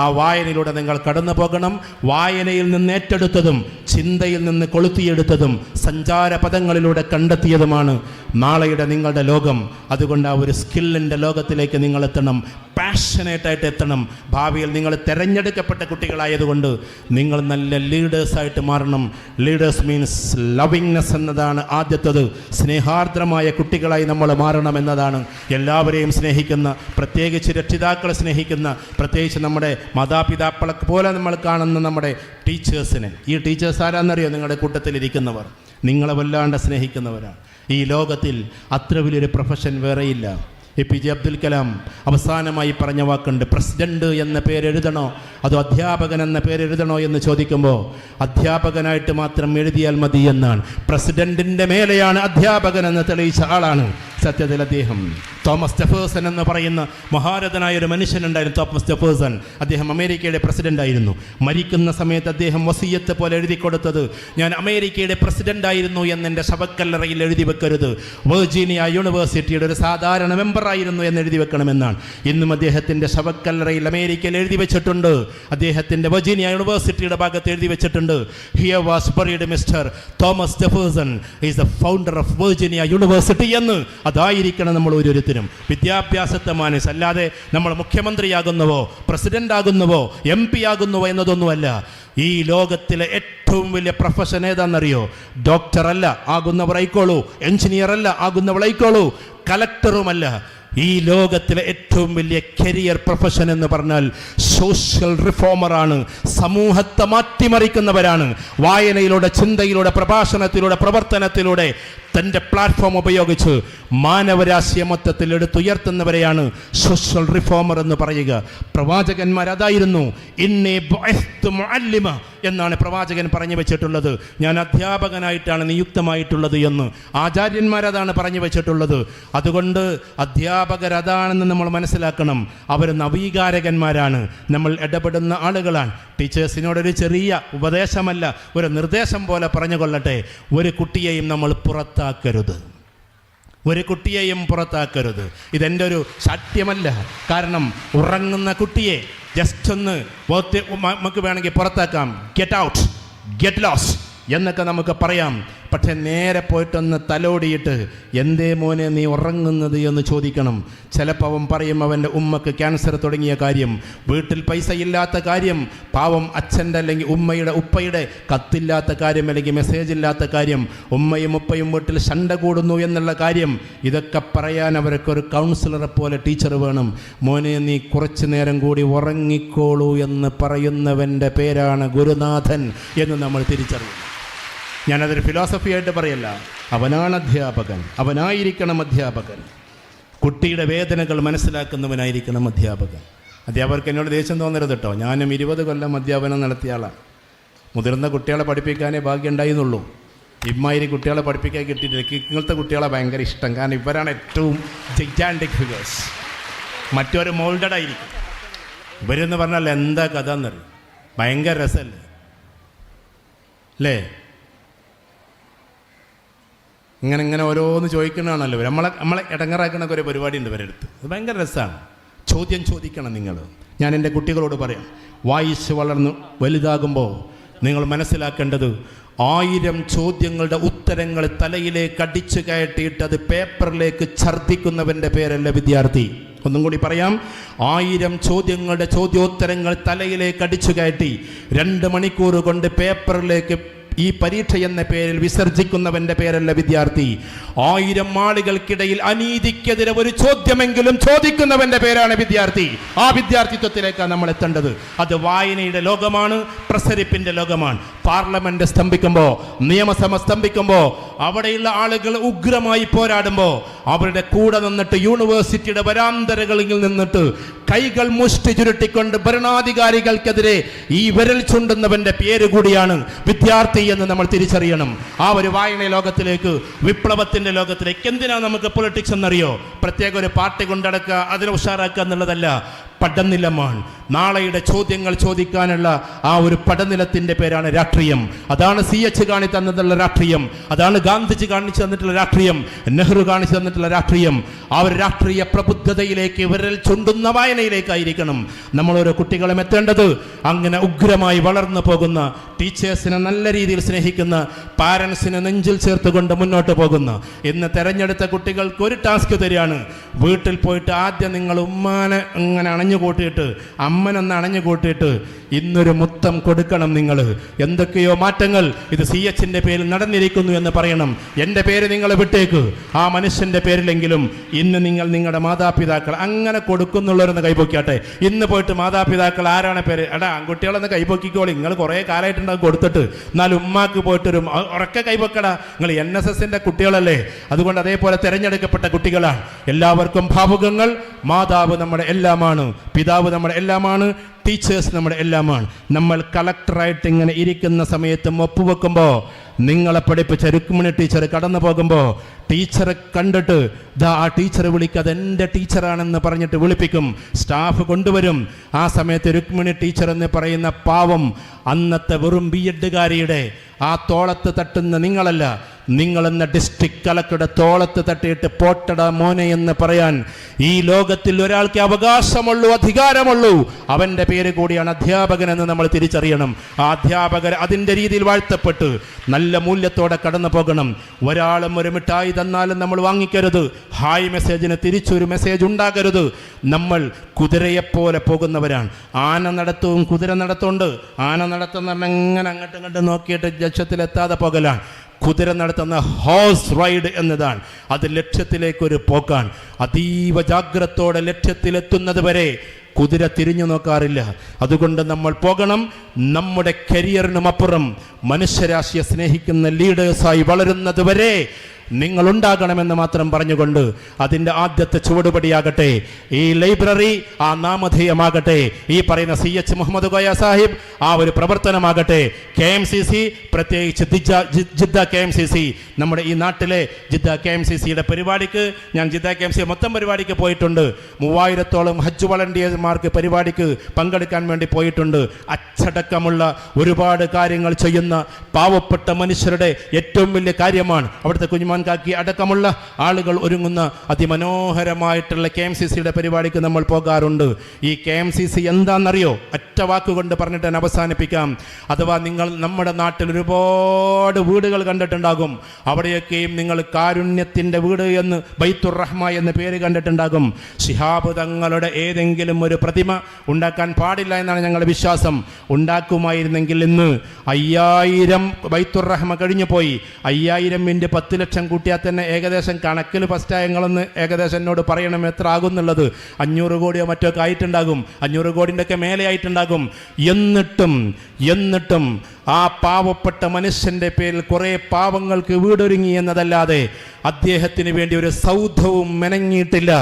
ആ വായനയിലൂടെ നിങ്ങൾ കടന്നു പോകണം. വായനയിൽ നിന്ന് ഏറ്റെടുത്തതും ചിന്തയിൽ നിന്ന് കൊളുത്തിയെടുത്തതും സഞ്ചാര പദങ്ങളിലൂടെ കണ്ടെത്തിയതുമാണ് നാളെയുടെ നിങ്ങളുടെ ലോകം. അതുകൊണ്ട് ആ ഒരു സ്കില്ലിൻ്റെ ലോകത്തിലേക്ക് നിങ്ങൾ എത്തണം, പാഷനേറ്റായിട്ട് എത്തണം. ഭാവിയിൽ നിങ്ങൾ തിരഞ്ഞെടുക്കപ്പെട്ട കുട്ടികളായതുകൊണ്ട് നിങ്ങൾ നല്ല ലീഡേഴ്സായിട്ട് മാറണം. ലീഡേഴ്സ് മീൻസ് ലവിങ്നെസ് എന്നതാണ് ആദ്യത്തത്. സ്നേഹാർദ്രമായ കുട്ടികളായി നമ്മൾ മാറണം എന്നതാണ്. എല്ലാവരെയും സ്നേഹിക്കുന്ന, പ്രത്യേകിച്ച് രക്ഷിതാക്കളെ സ്നേഹിക്കുന്ന, പ്രത്യേകിച്ച് നമ്മുടെ മാതാപിതാക്കളെ പോലെ നമ്മൾ കാണുന്ന നമ്മുടെ ടീച്ചേഴ്സിനെ. ഈ ടീച്ചേഴ്സ് ആരാന്നറിയോ? നിങ്ങളുടെ കൂട്ടത്തിലിരിക്കുന്നവർ, നിങ്ങളെ വല്ലാണ്ട് സ്നേഹിക്കുന്നവരാണ്. ഈ ലോകത്തിൽ അത്ര വലിയൊരു പ്രൊഫഷൻ വേറെയില്ല. APJ അബ്ദുൽ കലാം അവസാനമായി പറഞ്ഞ വാക്കുണ്ട്, പ്രസിഡന്റ് എന്ന പേരെഴുതണോ അതോ അധ്യാപകൻ എന്ന പേരെഴുതണോ എന്ന് ചോദിക്കുമ്പോൾ അധ്യാപകനായിട്ട് മാത്രം എഴുതിയാൽ മതി എന്നാണ്. പ്രസിഡന്റിൻ്റെ മേലെയാണ് അധ്യാപകൻ എന്ന് തെളിയിച്ച ആളാണ് സത്യത്തിൽ അദ്ദേഹം. തോമസ് ജെഫേഴ്സൺ എന്ന് പറയുന്ന മഹാരഥനായൊരു മനുഷ്യനുണ്ടായിരുന്നു, തോമസ് ജെഫേഴ്സൺ. അദ്ദേഹം അമേരിക്കയുടെ പ്രസിഡൻ്റായിരുന്നു. മരിക്കുന്ന സമയത്ത് അദ്ദേഹം വസിയത്ത് പോലെ എഴുതി കൊടുത്തത്, ഞാൻ അമേരിക്കയുടെ പ്രസിഡൻ്റായിരുന്നു എന്നെൻ്റെ ശവക്കല്ലറയിൽ എഴുതി വെക്കരുത്, വെർജീനിയ യൂണിവേഴ്സിറ്റിയുടെ ഒരു സാധാരണ മെമ്പറായിരുന്നു എന്ന് എഴുതി വെക്കണമെന്നാണ്. ഇന്നും അദ്ദേഹത്തിൻ്റെ ശവക്കല്ലറയിൽ അമേരിക്കയിൽ എഴുതി വെച്ചിട്ടുണ്ട്, അദ്ദേഹത്തിൻ്റെ വെർജീനിയ യൂണിവേഴ്സിറ്റിയുടെ ഭാഗത്ത് എഴുതി വെച്ചിട്ടുണ്ട്, here was buried mister Thomas Jefferson is the founder of Virginia university എന്ന്. അതായിരിക്കണം നമ്മൾ ഓരോരുത്തരും. വിദ്യാഭ്യാസത്തെ മാനസ്, അല്ലാതെ നമ്മൾ മുഖ്യമന്ത്രിയാകുന്നുവോ പ്രസിഡന്റ് ആകുന്നുവോ MP ആകുന്നുവോ എന്നതൊന്നുമല്ല. ഈ ലോകത്തിലെ ഏറ്റവും വലിയ പ്രൊഫഷൻ ഏതാണെന്നറിയോ? ഡോക്ടർ അല്ല ആകുന്നവരായിക്കോളൂ, എഞ്ചിനീയർ അല്ല ആകുന്നവളായിക്കോളൂ, കലക്ടറുമല്ല. ഈ ലോകത്തിലെ ഏറ്റവും വലിയ കരിയർ പ്രൊഫഷൻ എന്ന് പറഞ്ഞാൽ സോഷ്യൽ റിഫോമറാണ്. സമൂഹത്തെ മാറ്റിമറിക്കുന്നവരാണ്. വായനയിലൂടെ, ചിന്തയിലൂടെ, പ്രഭാഷണത്തിലൂടെ, പ്രവർത്തനത്തിലൂടെ തൻ്റെ പ്ലാറ്റ്ഫോം ഉപയോഗിച്ച് മാനവരാശിയെ മൊത്തത്തിൽ എടുത്തുയർത്തുന്നവരെയാണ് സോഷ്യൽ റിഫോമർ എന്ന് പറയുക. പ്രവാചകന്മാർ അതായിരുന്നു. ഇന്നി ബുഇസ്തു മുഅല്ലിമ എന്നാണ് പ്രവാചകൻ പറഞ്ഞു വെച്ചിട്ടുള്ളത്. ഞാൻ അധ്യാപകനായിട്ടാണ് നിയുക്തമായിട്ടുള്ളത് എന്ന്. ആചാര്യന്മാരതാണ് പറഞ്ഞു വെച്ചിട്ടുള്ളത്. അതുകൊണ്ട് അധ്യാപകരതാണെന്ന് നമ്മൾ മനസ്സിലാക്കണം. അവർ നവീകാരകന്മാരാണ്, നമ്മൾ ഇടപെടുന്ന ആളുകളാണ്. ടീച്ചേഴ്സിനോടൊരു ചെറിയ ഉപദേശമല്ല, ഒരു നിർദ്ദേശം പോലെ പറഞ്ഞുകൊള്ളട്ടെ, ഒരു കുട്ടിയെയും നമ്മൾ പുറത്താക്കരുത്, ഒരു കുട്ടിയെയും പുറത്താക്കരുത്. ഇതെൻ്റെ ഒരു ശാഠ്യമല്ല. കാരണം ഉറങ്ങുന്ന കുട്ടിയെ ജസ്റ്റ് ഒന്ന് നമുക്ക് വേണമെങ്കിൽ പുറത്താക്കാം, ഗെറ്റ് ഔട്ട്, ഗെറ്റ് ലോസ്റ്റ് എന്നൊക്കെ നമുക്ക് പറയാം. പക്ഷെ നേരെ പോയിട്ടൊന്ന് തലോടിയിട്ട് എന്തേ മോനെ നീ ഉറങ്ങുന്നത് എന്ന് ചോദിക്കണം. ചിലപ്പോൾ അവൻ പറയും അവൻ്റെ ഉമ്മക്ക് ക്യാൻസർ തുടങ്ങിയ കാര്യം, വീട്ടിൽ പൈസ ഇല്ലാത്ത കാര്യം, പാവം അച്ഛൻ്റെ അല്ലെങ്കിൽ ഉപ്പയുടെ കത്തില്ലാത്ത കാര്യം, അല്ലെങ്കിൽ മെസ്സേജ് ഇല്ലാത്ത കാര്യം, ഉമ്മയും ഉപ്പയും വീട്ടിൽ ശണ്ട കൂടുന്നു എന്നുള്ള കാര്യം. ഇതൊക്കെ പറയാൻ അവർക്ക് ഒരു കൗൺസിലറെ പോലെ ടീച്ചർ വേണം. മോനെ നീ കുറച്ചു നേരം കൂടി ഉറങ്ങിക്കോളൂ എന്ന് പറയുന്നവൻ്റെ പേരാണ് ഗുരുനാഥൻ എന്ന് നമ്മൾ തിരിച്ചറിയും. ഞാനതൊരു ഫിലോസഫിയായിട്ട് പറയല്ല. അവനാണ് അധ്യാപകൻ, അവനായിരിക്കണം അധ്യാപകൻ. കുട്ടിയുടെ വേദനകൾ മനസ്സിലാക്കുന്നവനായിരിക്കണം അധ്യാപകൻ. അധ്യാപകർക്ക് എന്നോട് ദേഷ്യം തോന്നരുത് കേട്ടോ. ഞാനും 20 കൊല്ലം അധ്യാപനം നടത്തിയ ആളാണ്. മുതിർന്ന കുട്ടികളെ പഠിപ്പിക്കാനേ ഭാഗ്യം ഉണ്ടായിരുന്നുള്ളൂ. ഇമ്മാതിരി കുട്ടികളെ പഠിപ്പിക്കാൻ കിട്ടിയിട്ടില്ല. ഇങ്ങനത്തെ കുട്ടികളെ ഭയങ്കര ഇഷ്ടം. കാരണം ഇവരാണ് ഏറ്റവും ജൈജാൻറ്റിക് ഫിഗേഴ്സ്. മറ്റൊരു മോൾഡഡ് ആയിരിക്കും. ഇവരെന്ന് പറഞ്ഞാൽ എന്താ കഥ എന്നറിയും. ഭയങ്കര രസമല്ലേ അല്ലേ? ഇങ്ങനെ ഓരോന്ന് ചോദിക്കണതാണല്ലോ ഇവർ. നമ്മളെ ഇടങ്ങറാക്കണ ഒരു പരിപാടി ഉണ്ട് ഇവരെടുത്ത്. അത് ഭയങ്കര രസമാണ്. ചോദ്യം ചോദിക്കണം നിങ്ങൾ. ഞാൻ എൻ്റെ കുട്ടികളോട് പറയാം, വായിച്ച് വളർന്ന് വലുതാകുമ്പോൾ നിങ്ങൾ മനസ്സിലാക്കേണ്ടത് 1000 ചോദ്യങ്ങളുടെ ഉത്തരങ്ങൾ തലയിലേക്ക് അടിച്ചു കയറ്റിയിട്ട് അത് പേപ്പറിലേക്ക് ഛർദ്ദിക്കുന്നവൻ്റെ പേരല്ല വിദ്യാർത്ഥി. ഒന്നും കൂടി പറയാം, 1000 ചോദ്യങ്ങളുടെ ചോദ്യോത്തരങ്ങൾ തലയിലേക്ക് അടിച്ചു കയറ്റി 2 മണിക്കൂർ കൊണ്ട് പേപ്പറിലേക്ക് ഈ പരീക്ഷ എന്ന പേരിൽ വിസർജിക്കുന്നവൻ്റെ പേരല്ല വിദ്യാർത്ഥി. 1000 ആളുകൾക്കിടയിൽ അനീതിക്കെതിരെ ഒരു ചോദ്യമെങ്കിലും ചോദിക്കുന്നവൻ്റെ പേരാണ് വിദ്യാർത്ഥി. ആ വിദ്യാർത്ഥിത്വത്തിലേക്കാണ് നമ്മൾ എത്തേണ്ടത്. അത് വായനയുടെ ലോകമാണ്, പ്രസരിപ്പിൻ്റെ ലോകമാണ്. പാർലമെന്റ് സ്തംഭിക്കുമ്പോൾ, നിയമസഭ സ്തംഭിക്കുമ്പോൾ, അവിടെയുള്ള ആളുകൾ ഉഗ്രമായി പോരാടുമ്പോൾ അവരുടെ കൂടെ നിന്നിട്ട് യൂണിവേഴ്സിറ്റിയുടെ വരാന്തരകളിൽ നിന്നിട്ട് കൈകൾ മുഷ്ടി ചുരുട്ടിക്കൊണ്ട് ഭരണാധികാരികൾക്കെതിരെ ഈ വിരൽ ചുണ്ടുന്നവൻ്റെ പേര് കൂടിയാണ് വിദ്യാർത്ഥി എന്ന് നമ്മൾ തിരിച്ചറിയണം. ആ ഒരു വായന ലോകത്തിലേക്ക്, വിപ്ലവത്തിൻ്റെ ലോകത്തിലേക്ക്. എന്തിനാണ് നമുക്ക് പൊളിറ്റിക്സ് എന്നറിയോ? പ്രത്യേക ഒരു പാർട്ടി കൊണ്ടടക്കുക, അതിനെ ഉഷാറാക്കുക എന്നുള്ളതല്ല. പഠനനിലമാണ്. നാളെയുടെ ചോദ്യങ്ങൾ ചോദിക്കാനുള്ള ആ ഒരു പഠനനിലത്തിൻ്റെ പേരാണ് രാഷ്ട്രീയം. അതാണ് CH കാണിച്ചു തന്നിട്ടുള്ള രാഷ്ട്രീയം. അതാണ് ഗാന്ധിജി കാണിച്ചു തന്നിട്ടുള്ള രാഷ്ട്രീയം, നെഹ്റു കാണിച്ചു തന്നിട്ടുള്ള രാഷ്ട്രീയം. ആ ഒരു രാഷ്ട്രീയ പ്രബുദ്ധതയിലേക്ക്, വിരൽ ചുണ്ടുന്ന വായനയിലേക്കായിരിക്കണം നമ്മളോരോ കുട്ടികളും എത്തേണ്ടത്. അങ്ങനെ ഉഗ്രമായി വളർന്നു പോകുന്ന, ടീച്ചേഴ്സിനെ നല്ല രീതിയിൽ സ്നേഹിക്കുന്ന, പാരൻസിനെ നെഞ്ചിൽ ചേർത്തുകൊണ്ട് മുന്നോട്ട് പോകുന്ന, ഇന്ന് തെരഞ്ഞെടുത്ത കുട്ടികൾക്ക് ഒരു ടാസ്ക് തരികയാണ്. വീട്ടിൽ പോയിട്ട് ആദ്യം നിങ്ങൾ ഉമ്മാനെ ഇങ്ങനെ അണഞ്ഞു കൂട്ടിയിട്ട്, അമ്മനൊന്ന് അണഞ്ഞു കൂട്ടിയിട്ട് ഇന്നൊരു മുത്തം കൊടുക്കണം. നിങ്ങൾ എന്തൊക്കെയോ മാറ്റങ്ങൾ ഇത് CHൻ്റെ പേരിൽ നടന്നിരിക്കുന്നു എന്ന് പറയണം. എൻ്റെ പേര് നിങ്ങൾ വിട്ടേക്ക്, ആ മനുഷ്യൻ്റെ പേരിലെങ്കിലും ഇന്ന് നിങ്ങൾ നിങ്ങളുടെ മാതാപിതാക്കൾ അങ്ങനെ കൊടുക്കുന്നുള്ളവരൊന്ന് കൈപൊക്കിയാട്ടെ. ഇന്ന് പോയിട്ട് മാതാപിതാക്കൾ ആരാണ് പേര്, എടാ ആൺകുട്ടികളൊന്ന് കൈപൊക്കിക്കോളി, നിങ്ങൾ കുറേ കാലമായിട്ടുണ്ടാകും കൊടുത്തിട്ട്. എന്നാൽ ഉമ്മാക്ക് പോയിട്ടൊരു ഉറക്കെ കൈപൊക്കടാ, നിങ്ങൾ NSSൻ്റെ കുട്ടികളല്ലേ. അതുകൊണ്ട് അതേപോലെ തിരഞ്ഞെടുക്കപ്പെട്ട കുട്ടികളാണ്. എല്ലാവർക്കും ഭാവുകങ്ങൾ. മാതാവ് നമ്മുടെ എല്ലാമാണ്, പിതാവ് നമ്മുടെ എല്ലാമാണ്, ടീച്ചേഴ്സ് നമ്മുടെ എല്ലാമാണ്. നമ്മൾ കളക്ടറായിട്ട് ഇങ്ങനെ ഇരിക്കുന്ന സമയത്ത് ഒപ്പുവെക്കുമ്പോൾ, നിങ്ങളെ പഠിപ്പിച്ച രുക്മിണി ടീച്ചർ കടന്നു പോകുമ്പോൾ ടീച്ചറെ കണ്ടിട്ട് ആ ടീച്ചറെ വിളിക്കുക, അതെൻ്റെ ടീച്ചറാണെന്ന് പറഞ്ഞിട്ട് വിളിപ്പിക്കും. സ്റ്റാഫ് കൊണ്ടുവരും. ആ സമയത്ത് രുക്മിണി ടീച്ചർ എന്ന് പറയുന്ന പാവം അന്നത്തെ വെറും BEdകാരിയുടെ ആ തോളത്ത് തട്ടുന്ന നിങ്ങളല്ല, നിങ്ങളെന്ന ഡിസ്ട്രിക്ട് കളക്ടറുടെ തോളത്ത് തട്ടിയിട്ട് പോട്ടട മോനെ എന്ന് പറയാൻ ഈ ലോകത്തിൽ ഒരാൾക്ക് അവകാശമുള്ളൂ, അധികാരമുള്ളൂ. അവൻ്റെ പേര് കൂടിയാണ് അധ്യാപകൻ എന്ന് നമ്മൾ തിരിച്ചറിയണം. ആ അധ്യാപകർ അതിൻ്റെ രീതിയിൽ വാഴ്ത്തപ്പെട്ട് നല്ല മൂല്യത്തോടെ കടന്നു പോകണം. ഒരാളും ഒരു മിഠായി തന്നാലും നമ്മൾ വാങ്ങിക്കരുത്. ഹായ് മെസ്സേജിന് തിരിച്ചൊരു മെസ്സേജ് ഉണ്ടാകരുത്. നമ്മൾ കുതിരയെപ്പോലെ പോകുന്നവരാണ്. ആന നടത്തവും കുതിര നടത്തമുണ്ട്. ആന നടത്തുന്ന എങ്ങനെ അങ്ങോട്ടും ഇങ്ങോട്ടും നോക്കിയിട്ട് ലക്ഷ്യത്തിലെത്താതെ പോകലാണ്. കുതിര നടത്തുന്ന ഹോഴ്സ് റൈഡ് എന്നതാണ്. അത് ലക്ഷ്യത്തിലേക്കൊരു പോക്കാണ്. അതീവ ജാഗ്രതയോടെ ലക്ഷ്യത്തിലെത്തുന്നത് വരെ കുതിര തിരിഞ്ഞു നോക്കാറില്ല. അതുകൊണ്ട് നമ്മൾ പോകണം. നമ്മുടെ കരിയറിനുമപ്പുറം മനുഷ്യരാശിയെ സ്നേഹിക്കുന്ന ലീഡേഴ്സായി വളരുന്നത് വരെ നിങ്ങളുണ്ടാകണമെന്ന് മാത്രം പറഞ്ഞുകൊണ്ട് അതിൻ്റെ ആദ്യത്തെ ചുവടുപടിയാകട്ടെ ഈ ലൈബ്രറി, ആ നാമധേയമാകട്ടെ ഈ പറയുന്ന CH മുഹമ്മദ് കോയ സാഹിബ്, ആ ഒരു പ്രവർത്തനമാകട്ടെ. KMCC, പ്രത്യേകിച്ച് ജിദ്ദ KMCC, നമ്മുടെ ഈ നാട്ടിലെ ജിദ്ദ KMCCയുടെ പരിപാടിക്ക് ഞാൻ ജിദ്ദ KMCC മൊത്തം പരിപാടിക്ക് പോയിട്ടുണ്ട്. 3000-ഓളം ഹജ്ജ് വളണ്ടിയർമാർക്ക് പരിപാടിക്ക് പങ്കെടുക്കാൻ വേണ്ടി പോയിട്ടുണ്ട്. അച്ചടക്കമുള്ള ഒരുപാട് കാര്യങ്ങൾ ചെയ്യുന്ന പാവപ്പെട്ട മനുഷ്യരുടെ ഏറ്റവും വലിയ കാര്യമാണ്. അവിടുത്തെ കുഞ്ഞുമാൻ റഹ്മാൻ കാക്കി അടക്കമുള്ള ആളുകൾ ഒരുങ്ങുന്ന അതിമനോഹരമായിട്ടുള്ള KMCCയുടെ പരിപാടിക്ക് നമ്മൾ പോകാറുണ്ട്. ഈ KMCC എന്താണെന്നറിയോ? ഒറ്റ വാക്കുകൊണ്ട് പറഞ്ഞിട്ട് ഞാൻ അവസാനിപ്പിക്കാം. അഥവാ നിങ്ങൾ നമ്മുടെ നാട്ടിൽ ഒരുപാട് വീടുകൾ കണ്ടിട്ടുണ്ടാകും. അവിടെയൊക്കെയും നിങ്ങൾ കാരുണ്യത്തിൻ്റെ വീട് എന്ന് ബൈത്തുർ റഹ്മ എന്ന പേര് കണ്ടിട്ടുണ്ടാകും. ശിഹാബ് തങ്ങളുടെ ഏതെങ്കിലും ഒരു പ്രതിമ ഉണ്ടാക്കാൻ പാടില്ല എന്നാണ് ഞങ്ങളുടെ വിശ്വാസം. ഉണ്ടാക്കുമായിരുന്നെങ്കിൽ ഇന്ന് 5000 ബൈത്തുർ റഹ്മ കഴിഞ്ഞു പോയി. 5000 × 10 ലക്ഷം കൂട്ടിയാൽ തന്നെ ഏകദേശം കണക്കിൽ ഫസ്റ്റായങ്ങളൊന്ന് ഏകദേശം എന്നോട് പറയണം എത്ര ആകുന്നുള്ളത്. 500 കോടിയോ മറ്റോ ഒക്കെ ആയിട്ടുണ്ടാകും. 500 കോടിൻ്റെ ഒക്കെ മേലെ ആയിട്ടുണ്ടാകും. എന്നിട്ടും ആ പാവപ്പെട്ട മനുഷ്യൻ്റെ പേരിൽ കുറേ പാവങ്ങൾക്ക് വീടൊരുങ്ങി എന്നതല്ലാതെ അദ്ദേഹത്തിന് വേണ്ടി ഒരു സൗധവും മെനങ്ങിയിട്ടില്ല,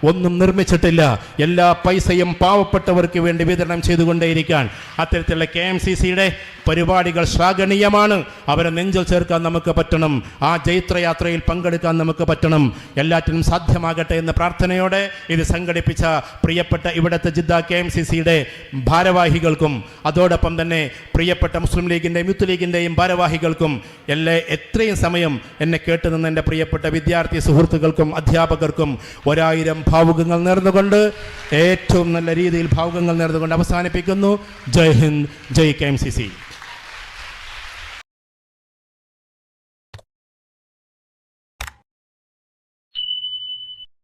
ഒന്നും നിർമ്മിച്ചിട്ടില്ല. എല്ലാ പൈസയും പാവപ്പെട്ടവർക്ക് വേണ്ടി വിതരണം ചെയ്തുകൊണ്ടേയിരിക്കാൻ അത്തരത്തിലുള്ള KMCCയുടെ പരിപാടികൾ ശ്ലാഘനീയമാണ്. അവരെ നെഞ്ചിൽ ചേർക്കാൻ നമുക്ക് പറ്റണം. ആ ജൈത്രയാത്രയിൽ പങ്കെടുക്കാൻ നമുക്ക് പറ്റണം. എല്ലാറ്റിനും സാധ്യമാകട്ടെ എന്ന പ്രാർത്ഥനയോടെ ഇത് സംഘടിപ്പിച്ച പ്രിയപ്പെട്ട ഇവിടുത്തെ ജിദ്ദ KMCCയുടെ ഭാരവാഹികൾക്കും അതോടൊപ്പം തന്നെ പ്രിയപ്പെട്ട മുസ്ലിം ലീഗിൻ്റെയും യൂത്ത് ലീഗിൻ്റെയും ഭാരവാഹികൾക്കും എത്രയും സമയം എന്നെ കേട്ടു നിന്ന് എൻ്റെ പ്രിയപ്പെട്ട വിദ്യാർത്ഥി സുഹൃത്തുക്കൾക്കും അധ്യാപകർക്കും 1000 ഭാവുകങ്ങൾ നേർന്നുകൊണ്ട് ഏറ്റവും നല്ല രീതിയിൽ ഭാവുകങ്ങൾ നേർന്നുകൊണ്ട് അവസാനിപ്പിക്കുന്നു. ജയ് ഹിന്ദ്, ജയ് KMCC.